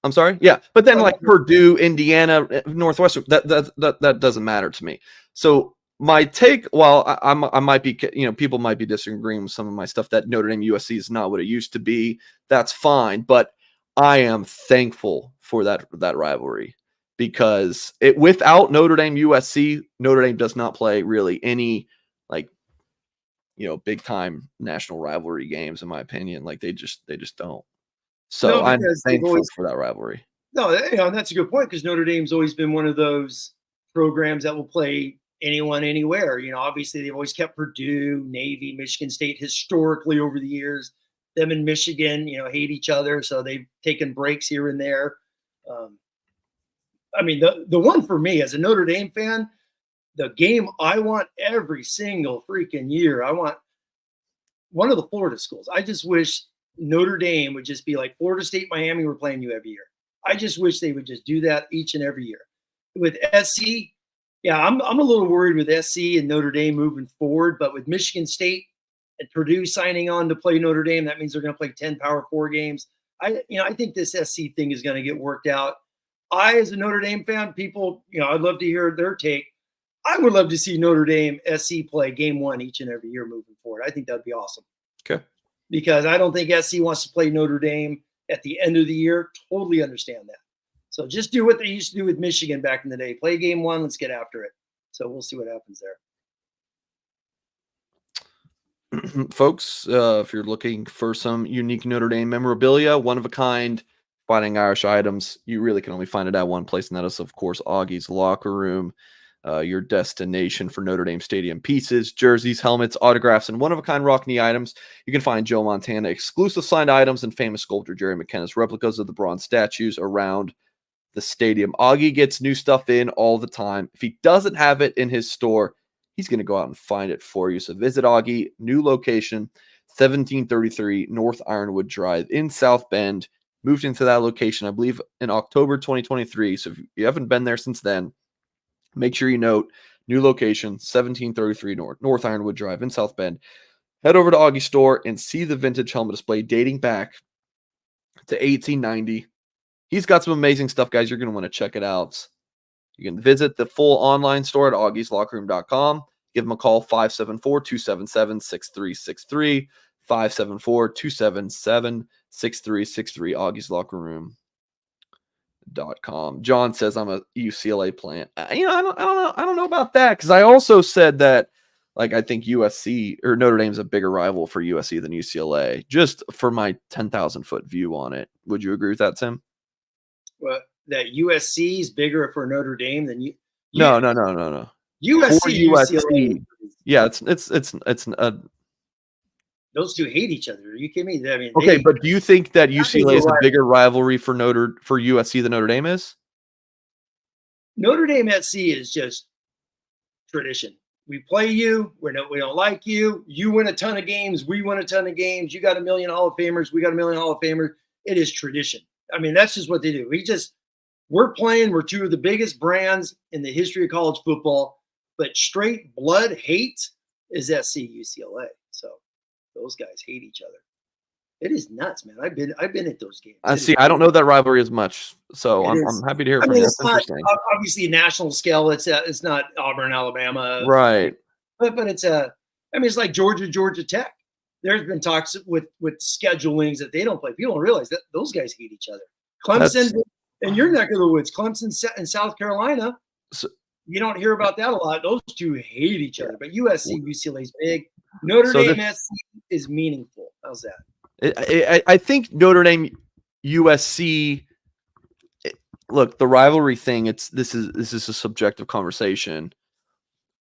I'm sorry. Yeah, but then like Purdue, Indiana, Northwestern, that doesn't matter to me. So my take, while I might be, people might be disagreeing with some of my stuff that Notre Dame USC is not what it used to be. That's fine, but I am thankful for that rivalry, because without Notre Dame USC, Notre Dame does not play really any big time national rivalry games, in my opinion. Like they just don't. So I'm thankful for that rivalry. No, and that's a good point, because Notre Dame's always been one of those programs that will play anyone, anywhere. Obviously they've always kept Purdue, Navy, Michigan State historically over the years. Them and Michigan, hate each other, so they've taken breaks here and there. I mean, the one for me as a Notre Dame fan, the game I want every single freaking year, I want one of the Florida schools. I just wish Notre Dame would just be like Florida State, Miami, we're playing you every year. I just wish they would just do that each and every year. With SC, I'm a little worried with SC and Notre Dame moving forward, but with Michigan State and Purdue signing on to play Notre Dame, that means they're going to play 10 Power 4 games. I think this SC thing is going to get worked out. As a Notre Dame fan, people, I'd love to hear their take. I would love to see Notre Dame SC play game 1 each and every year moving forward. I think that'd be awesome. Okay. Because I don't think SC wants to play Notre Dame at the end of the year. Totally understand that. So just do what they used to do with Michigan back in the day. Play game 1. Let's get after it. So we'll see what happens there. Folks, if you're looking for some unique Notre Dame memorabilia, one-of-a-kind Fighting Irish items, you really can only find it at one place, and that is, of course, Augie's Locker Room. Your destination for Notre Dame Stadium pieces, jerseys, helmets, autographs, and one-of-a-kind Rockney items. You can find Joe Montana exclusive signed items and famous sculptor Jerry McKenna's replicas of the bronze statues around the stadium. Augie gets new stuff in all the time. If he doesn't have it in his store, he's going to go out and find it for you. So visit Augie, new location, 1733 North Ironwood Drive in South Bend. Moved into that location, I believe, in October 2023. So if you haven't been there since then, make sure you note new location, 1733 North Ironwood Drive in South Bend. Head over to Augie's store and see the vintage helmet display dating back to 1890. He's got some amazing stuff, guys. You're going to want to check it out. You can visit the full online store at augieslockerroom.com. Give them a call, 574-277-6363, 574-277-6363, augieslockerroom.com. John says I'm a UCLA plant. I don't know about that, because I also said that, like, I think USC or Notre Dame's a bigger rival for USC than UCLA, just for my 10,000 foot view on it. Would you agree with that, Tim? Well, that USC is bigger for Notre Dame than you. No. USC, UCLA. Yeah, it's those two hate each other. Are you kidding me? I mean, okay, but do you think that UCLA is a bigger rivalry for USC than Notre Dame is? Notre Dame SC is just tradition. We play you. We don't like you. You win a ton of games. We win a ton of games. You got a million Hall of Famers. We got a million Hall of Famers. It is tradition. I mean, that's just what they do. We're two of the biggest brands in the history of college football, but straight blood hate is SC UCLA. So those guys hate each other. It is nuts, man. I've been at those games. I don't know that rivalry as much, so I'm happy to hear from you. That's interesting. Obviously, national scale. It's not Auburn, Alabama, right? But it's it's like Georgia Tech. There's been talks with schedulings that they don't play. People don't realize that those guys hate each other. Clemson and your neck of the woods, Clemson and South Carolina. So, you don't hear about that a lot. Those two hate each other. But USC, UCLA is big. Notre Dame SC is meaningful. How's that? I think Notre Dame USC. Look, the rivalry thing. This is a subjective conversation.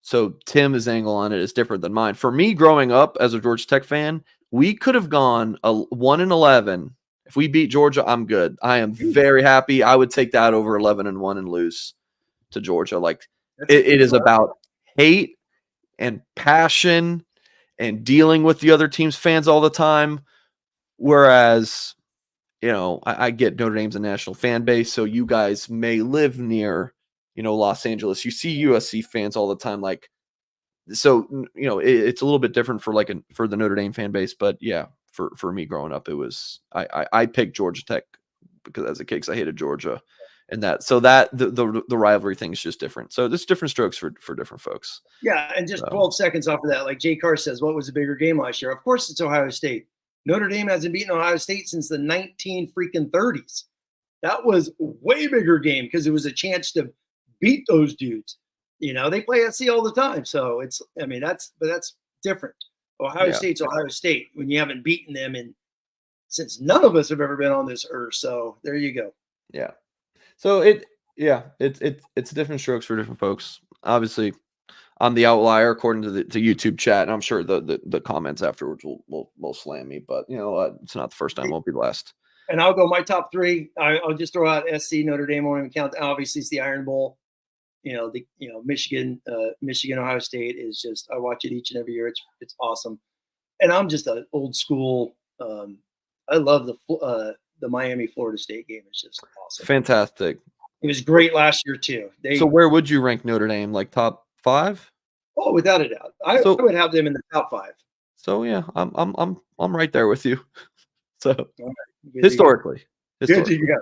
So Tim's angle on it is different than mine. For me, growing up as a Georgia Tech fan, we could have gone 1-11. If we beat Georgia, I'm good. I am very happy. I would take that over 11-1 and lose to Georgia. Like it is about hate and passion and dealing with the other team's fans all the time. Whereas, I get Notre Dame's a national fan base, so you guys may live near, Los Angeles. You see USC fans all the time. Like, so, it's a little bit different for the Notre Dame fan base. But yeah, for me growing up, it was, I picked Georgia Tech because as a kid, 'cause I hated Georgia, and the rivalry thing is just different. So there's different strokes for different folks. Yeah. And just 12 seconds off of that, like Jay Carr says, what was a bigger game last year? Of course it's Ohio State. Notre Dame hasn't beaten Ohio State since the 1930s. That was a way bigger game because it was a chance to beat those dudes. They play SC all the time. So that's different. Ohio State's Ohio State when you haven't beaten them since none of us have ever been on this earth. So there you go. Yeah. So it's different strokes for different folks. Obviously, I'm the outlier according to the YouTube chat, and I'm sure the comments afterwards will slam me. But it's not the first time; won't be the last. And I'll go my top three. I'll just throw out SC, Notre Dame. I won't even count. Obviously, it's the Iron Bowl. Michigan, Ohio State is just. I watch it each and every year. It's awesome. And I'm just an old school. I love the Miami Florida State game. It's just awesome. Fantastic. It was great last year too. So where would you rank Notre Dame? Like top 5? Oh, without a doubt. I would have them in the top 5. So yeah, I'm right there with you. So right. Historically. Good to go.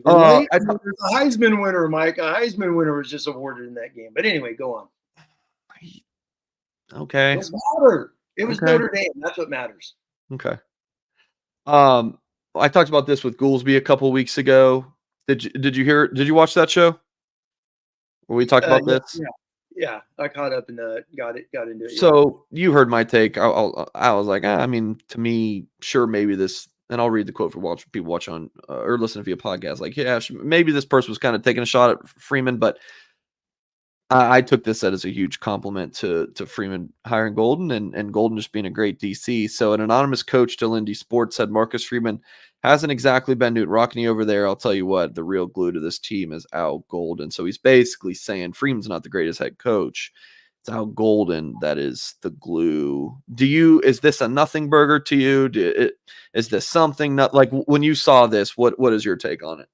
A Heisman winner, Mike. A Heisman winner was just awarded in that game. But anyway, go on. Okay. It doesn't matter. It was Notre Dame. That's what matters. Okay. I talked about this with Goolsby a couple weeks ago. Did you watch that show? Where we talked about this? Yeah. I caught up and got into it. So you heard my take. I was like, to me, sure, maybe this, and I'll read the quote for people watch on or listen via podcast. Like, yeah, maybe this person was kind of taking a shot at Freeman, but I took this as a huge compliment to Freeman hiring Golden and Golden just being a great DC. So an anonymous coach to Lindy Sports said Marcus Freeman hasn't exactly been Newt Rockne over there. I'll tell you what, the real glue to this team is Al Golden. So he's basically saying Freeman's not the greatest head coach. It's Al Golden that is the glue. Is this a nothing burger to you? Is this something not like when you saw this? What is your take on it?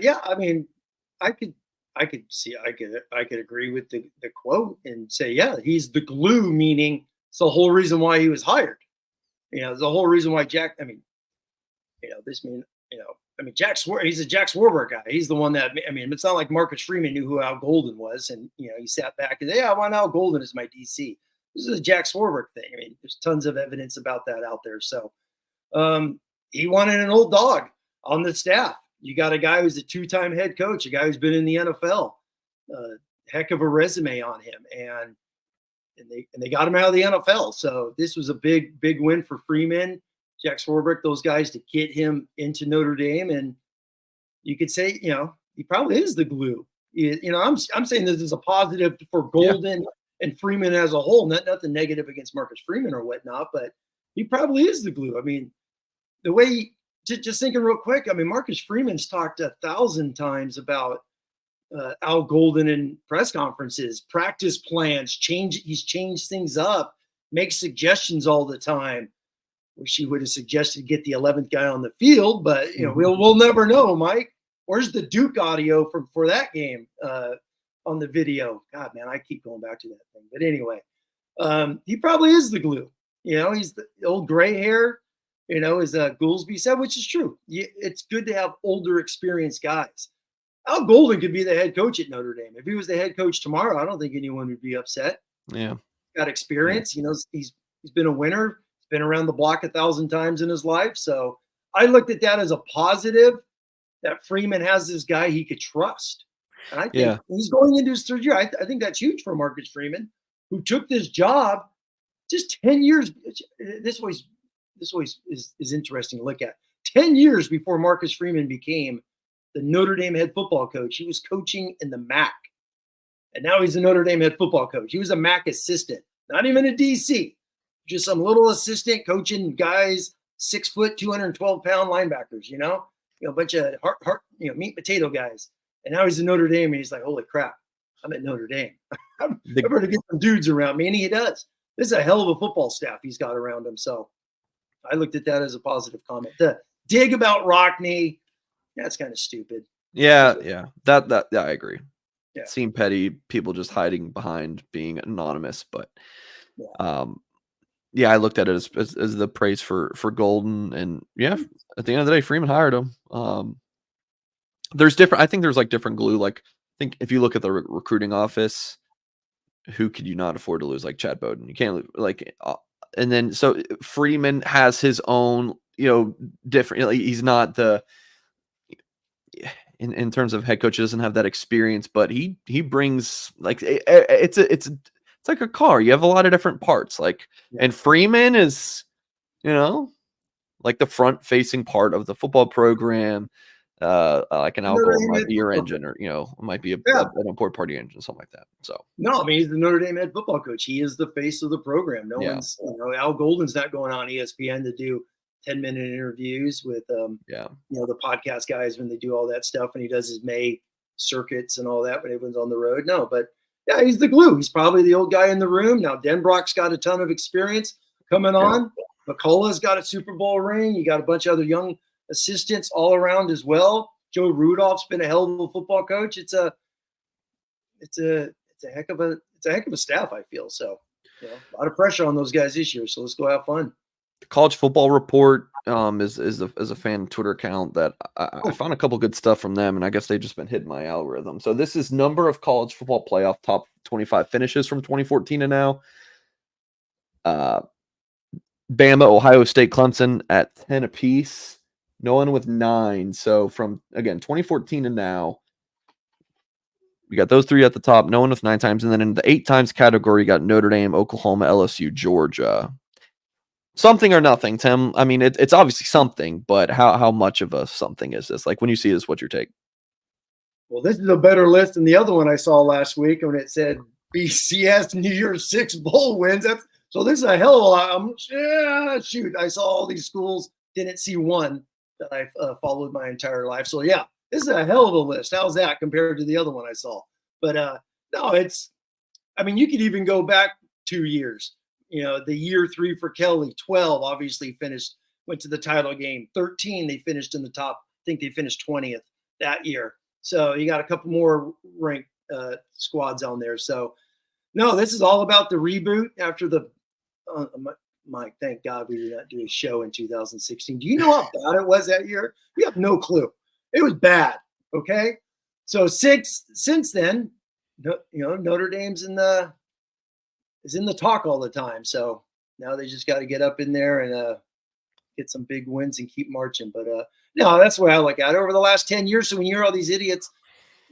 Yeah, I mean, I could agree with the quote and say, yeah, he's the glue, meaning it's the whole reason why he was hired. The whole reason why Jack. I mean, Jack he's a Jack Swarbrick guy. He's the one that. I mean, it's not like Marcus Freeman knew who Al Golden was, and he sat back and I want Al Golden as my DC. This is a Jack Swarbrick thing. I mean, there's tons of evidence about that out there. So, he wanted an old dog on the staff. You got a guy who's a 2-time head coach, a guy who's been in the NFL. Heck of a resume on him, and they got him out of the NFL. So this was a big win for Freeman, Jack Swarbrick, those guys to get him into Notre Dame. And you could say, he probably is the glue. I'm saying this is a positive for Golden and Freeman as a whole. Nothing negative against Marcus Freeman or whatnot, but he probably is the glue. I mean, the way. Just thinking real quick, I mean, Marcus Freeman's talked 1,000 times about Al Golden in press conferences, practice plans, he's changed things up, makes suggestions all the time. Wish he would have suggested get the 11th guy on the field, but we'll never know, Mike. Where's the Duke audio for that game on the video? God, man, I keep going back to that thing. But anyway, he probably is the glue. He's the old gray hair. As Goolsby said, which is true. It's good to have older, experienced guys. Al Golden could be the head coach at Notre Dame. If he was the head coach tomorrow, I don't think anyone would be upset. Yeah, got experience. Yeah. He's been a winner. He's been around the block 1,000 times in his life. So I looked at that as a positive that Freeman has this guy he could trust. And I think he's going into his 3rd year. I think that's huge for Marcus Freeman, who took this job just 10 years. This was is interesting to look at. 10 years before Marcus Freeman became the Notre Dame head football coach, he was coaching in the MAC. And now he's the Notre Dame head football coach. He was a MAC assistant, not even a DC, just some little assistant coaching guys, 6 foot, 212-pound linebackers, a bunch of meat potato guys. And now he's in Notre Dame, and he's like, holy crap, I'm at Notre Dame. I'm going to get some dudes around me, and he does. This is a hell of a football staff he's got around him. So I looked at that as a positive comment. The dig about Rockne, that's kind of stupid. Yeah. That I agree. Yeah. It seemed petty, people just hiding behind being anonymous, but I looked at it as the praise for Golden, and at the end of the day, Freeman hired him. I think there's like different glue. Like, I think if you look at the recruiting office, who could you not afford to lose? Like Chad Bowden, you can't and then so Freeman has his own, different. He's not the in terms of head coach, doesn't have that experience, but he brings it's like a car. You have a lot of different parts. And Freeman is, like the front facing part of the football program. Like an Al Golden might be your engine, or it might be an important part of your engine, something like that. So no, I mean, he's the Notre Dame head football coach. He is the face of the program. No one's, Al Golden's not going on ESPN to do 10-minute interviews with the podcast guys when they do all that stuff, and he does his May circuits and all that when everyone's on the road. No, but he's the glue. He's probably the old guy in the room. Now Denbrock's got a ton of experience coming on. McCullough's got a Super Bowl ring. You got a bunch of other young assistants all around as well. Joe Rudolph's been a hell of a football coach. It's a heck of a staff, I feel. So a lot of pressure on those guys this year. So let's go have fun. The College Football Report is a fan Twitter account that I found a couple good stuff from them, and I guess they've just been hitting my algorithm. So this is number of college football playoff top 25 finishes from 2014 to now. Bama, Ohio State, Clemson at 10 apiece. No one with 9. So from, again, 2014 to now, we got those 3 at the top. No one with 9 times. And then in the 8 times category, you got Notre Dame, Oklahoma, LSU, Georgia. Something or nothing, Tim. I mean, it's obviously something, but how much of a something is this? Like, when you see this, what's your take? Well, this is a better list than the other one I saw last week when it said BCS New Year's 6 bowl wins. So this is a hell of a lot. Shoot, I saw all these schools didn't see one that I followed my entire life. So yeah, this is a hell of a list. How's that compared to the other one I saw? But no, it's. I mean, you could even go back 2 years. The year 3 for Kelly, 12 obviously went to the title game. 13 they finished in the top. I think they finished 20th that year. So you got a couple more ranked squads on there. So no, this is all about the reboot after the. Mike, thank God we did not do a show in 2016. Do you know how bad it was that year? You have no clue. It was bad. Okay, so since then, Notre Dame's is in the talk all the time. So now they just got to get up in there and get some big wins and keep marching. But no, that's the way I look at it. Over the last 10 years, so when you hear all these idiots,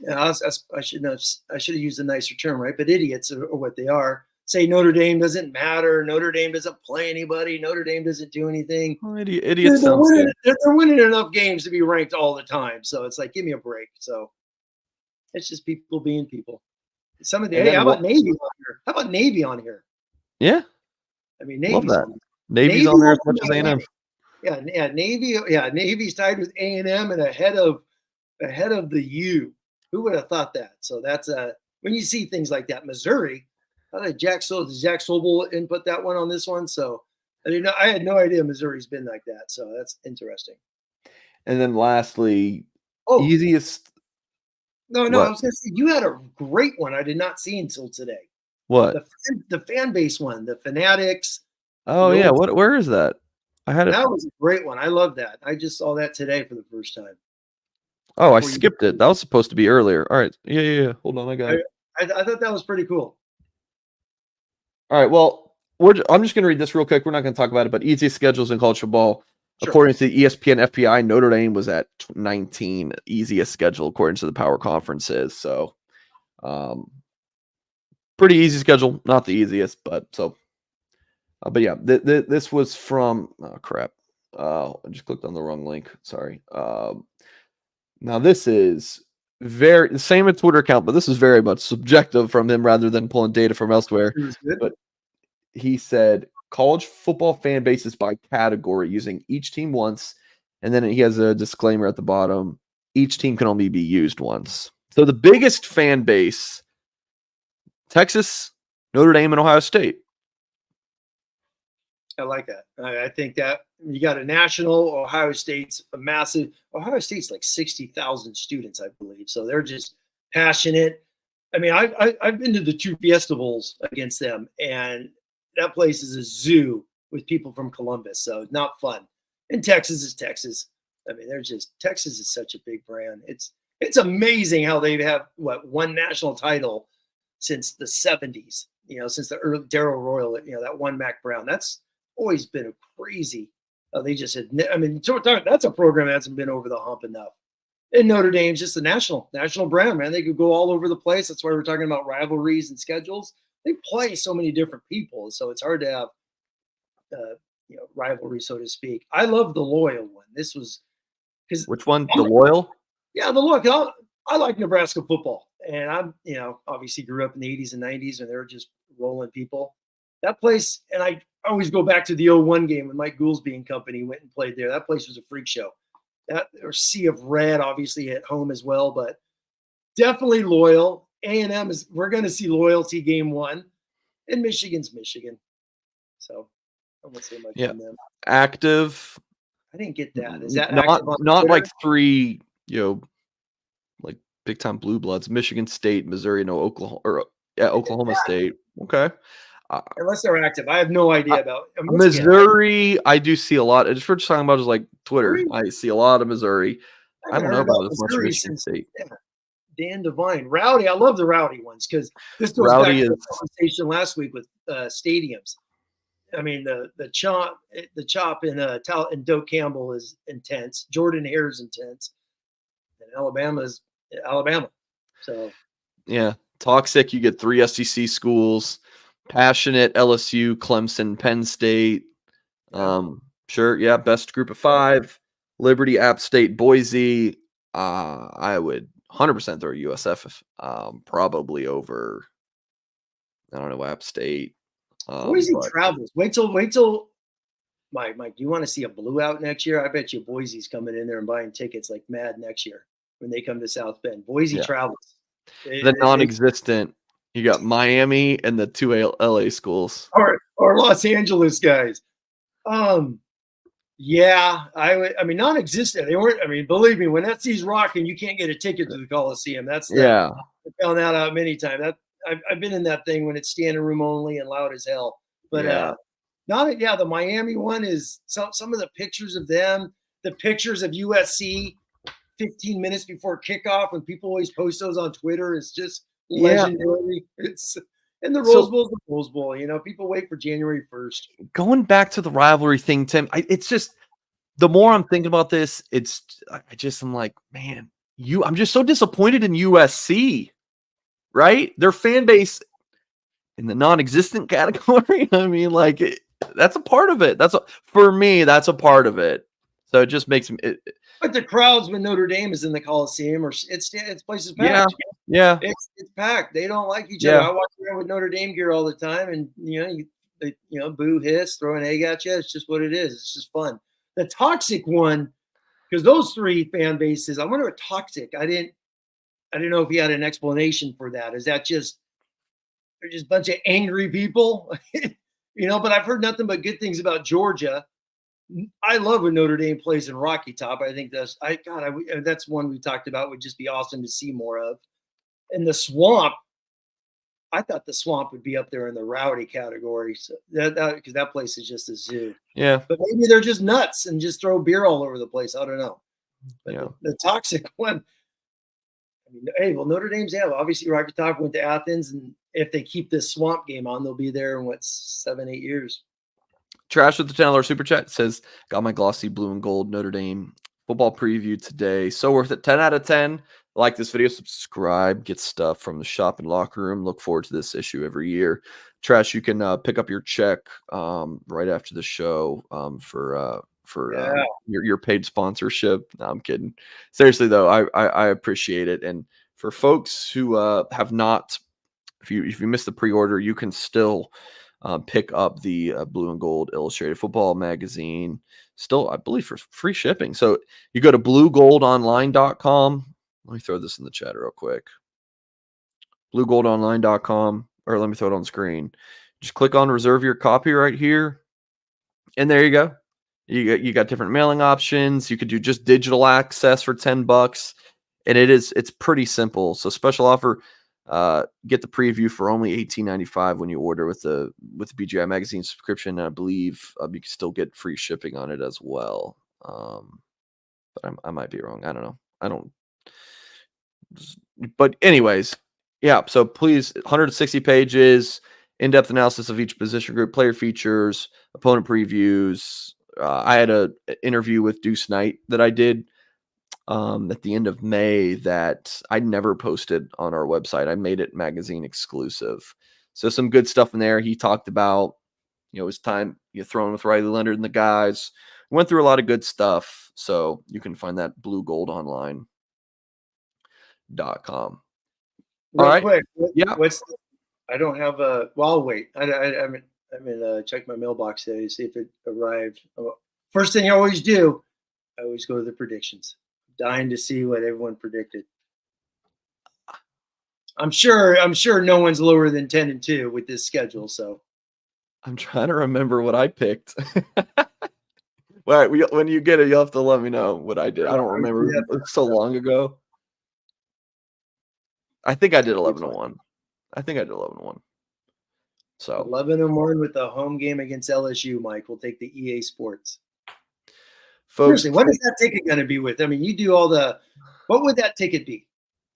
I should have used a nicer term, right? But idiots are what they are. Say Notre Dame doesn't matter. Notre Dame doesn't play anybody. Notre Dame doesn't do anything. Well, idiots sounds good. They're winning enough games to be ranked all the time. So it's like, give me a break. So it's just people being people. How about Navy on here? How about Navy on here? Yeah. I mean, Navy's love that. Navy's on there as much as A&M. Yeah, Navy. Yeah, Navy's tied with A&M and ahead of the U. Who would have thought that? So that's when you see things like that. Missouri. Jack Sobel input that one on this one. So I had no idea Missouri's been like that. So that's interesting. And then lastly, easiest. No, I was going to say you had a great one I did not see until today. What? The fan base one, the Fanatics. Oh yeah, where is that? That was a great one. I love that. I just saw that today for the first time. Oh, I skipped it. That was supposed to be earlier. All right. Yeah. Hold on, I got it. I thought that was pretty cool. All right. Well, I'm just going to read this real quick. We're not going to talk about it, but easiest schedules in college football. Sure. According to the ESPN FPI, Notre Dame was at 19 easiest schedule according to the power conferences. So, pretty easy schedule. Not the easiest, but yeah. This was from. Oh crap! I just clicked on the wrong link. Sorry. Now this is the same at Twitter account, but this is very much subjective from him rather than pulling data from elsewhere. But he said college football fan bases by category using each team once, and then he has a disclaimer at the bottom. Each team can only be used once. So the biggest fan base, Texas, Notre Dame, and Ohio State. I like that. I think that you got a national. Ohio State's like 60,000 students, I believe. So they're just passionate. I mean, I've been to the 2 Fiesta Bowls against them, and that place is a zoo with people from Columbus. So not fun. And Texas is Texas. I mean, Texas is such a big brand. It's amazing how they have one national title since the 70s. Since the early Darrell Royal. That one Mac Brown. That's always been a crazy. They just had. I mean, that's a program that hasn't been over the hump enough. And Notre Dame's just a national brand, man. They could go all over the place. That's why we're talking about rivalries and schedules. They play so many different people, so it's hard to have, rivalry, so to speak. I love the Loyal one. This was because which one? The Loyal? Yeah, the Loyal. I like Nebraska football, and I'm, obviously grew up in the 80s and 90s, and they were just rolling people. That place, and I always go back to the 0-1 game when Mike Goolsby and company went and played there. That place was a freak show. That or Sea of Red, obviously at home as well, but definitely Loyal. A&M we're going to see loyalty game 1, and Michigan's Michigan. So I won't say much on them. Active. I didn't get that. Is that not like 3, like big time blue bloods? Michigan State, Missouri, no Oklahoma, Oklahoma State. Okay. Unless they're active, I have no idea about Missouri. I do see a lot. Just for talking about is like Twitter. I see a lot of Missouri. I don't know about as much Michigan State. Yeah. Dan Devine, Rowdy. I love the Rowdy ones because this goes back to the conversation last week with stadiums. I mean, the chop in Doak Campbell is intense. Jordan Hare is intense, and Alabama's Alabama. So yeah, toxic. You get 3 SEC schools. Passionate LSU, Clemson, Penn State. Sure, yeah, best group of 5. Liberty, App State, Boise. I would 100% throw USF probably over. I don't know, App State. Boise travels. Wait till Mike, do you want to see a blue out next year? I bet you Boise's coming in there and buying tickets like mad next year when they come to South Bend. Boise Yeah. travels. The non-existent. You got Miami and the two LA schools. Or Los Angeles guys. Yeah, I mean, non-existent. They weren't. I mean, believe me, when that sea's rocking, you can't get a ticket to the Coliseum. I found that out many times. I've been in that thing when it's standing room only and loud as hell. But the Miami one is some of the pictures of them, the pictures of USC 15 minutes before kickoff, when people always post those on Twitter. It's just legendary. And the Rose Bowl is the Rose Bowl. You know, people wait for January 1st. Going back to the rivalry thing, Tim, it's just the more I'm thinking about this, I'm like, man, I'm just so disappointed in USC, right? Their fan base in the non-existent category. I mean, like, that's a part of it. For me, that's a part of it. So it just makes me. But the crowds when Notre Dame is in the Coliseum, or it's places packed. Yeah, it's packed. They don't like each other. I walk around with Notre Dame gear all the time, and you boo, hiss, throw an egg at you. It's just what it is. It's just fun. The toxic one, because those three fan bases, I wonder what toxic. I didn't know if he had an explanation for that. Is that just they're just a bunch of angry people? But I've heard nothing but good things about Georgia. I love when Notre Dame plays in Rocky Top. I think that's one we talked about would just be awesome to see more of. And the Swamp, I thought the Swamp would be up there in the rowdy category. So because that place is just a zoo. Yeah. But maybe they're just nuts and just throw beer all over the place. I don't know. But the toxic one. I mean, hey, well, Notre Dame's obviously Rocky Top went to Athens, and if they keep this Swamp game on, they'll be there in 7-8 years. Trash with the $10 super chat says, got my glossy blue and gold Notre Dame football preview today. So worth it. 10 out of 10. Like this video, subscribe, get stuff from the shop and locker room. Look forward to this issue every year. Trash, you can pick up your check right after the show for your paid sponsorship. No, I'm kidding. Seriously though, I appreciate it. And for folks who have not, if you missed the pre-order, you can still pick up the blue and gold illustrated football magazine, still, I believe, for free shipping. So you go to bluegoldonline.com. Let me throw this in the chat real quick. Bluegoldonline.com, or let me throw it on the screen. Just click on reserve your copy right here. And there you go. You got different mailing options. You could do just digital access for $10. And it's pretty simple. So special offer. Get the preview for only $18.95 when you order with the BGI magazine subscription. And I believe you can still get free shipping on it as well. But I might be wrong. I don't know. But anyways, yeah. So please, 160 pages, in-depth analysis of each position group, player features, opponent previews. I had an interview with Deuce Knight that I did at the end of May that I never posted on our website. I made it magazine exclusive. So some good stuff in there. He talked about, his time throwing with Riley Leonard and the guys. Went through a lot of good stuff. So you can find that bluegoldonline.com. Real quick. Yeah. I don't have a, well, I'll wait. I'm going to check my mailbox today to see if it arrived. First thing I always do, I always go to the predictions. Dying to see what everyone predicted. I'm sure no one's lower than 10-2 with this schedule. So I'm trying to remember what I picked. Well, when you get it, you'll have to let me know what I did. I don't remember. It was so long ago. I think I did 11-1. So 11-1 with the home game against LSU, Mike. We'll take the EA Sports. Folks, what is that ticket going to be with? I mean, you do all the. What would that ticket be?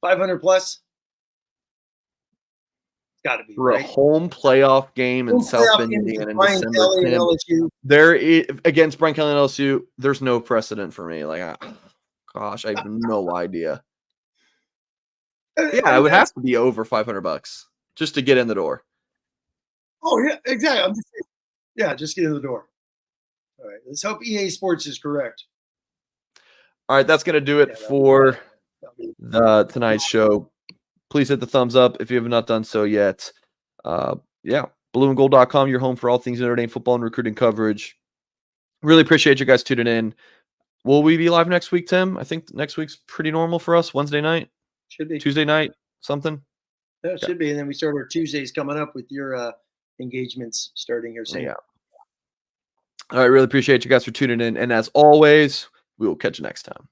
500 plus. It's got to be for a home playoff game in South Bend, Indiana, in December. LSU. There is, against Brian Kelly and LSU. There's no precedent for me. Like, gosh, I have no idea. Yeah, it would have to be over $500 just to get in the door. Oh yeah, exactly. I'm just saying, just get in the door. All right, let's hope EA Sports is correct. All right, that's going to do it for tonight's show. Please hit the thumbs up if you have not done so yet. Blueandgold.com, your home for all things Notre Dame football and recruiting coverage. Really appreciate you guys tuning in. Will we be live next week, Tim? I think next week's pretty normal for us. Wednesday night, Should be. Tuesday night, something. Yeah, it should be. And then we start our Tuesdays coming up with your engagements starting here soon. Yeah. All right. Really appreciate you guys for tuning in. And as always, we will catch you next time.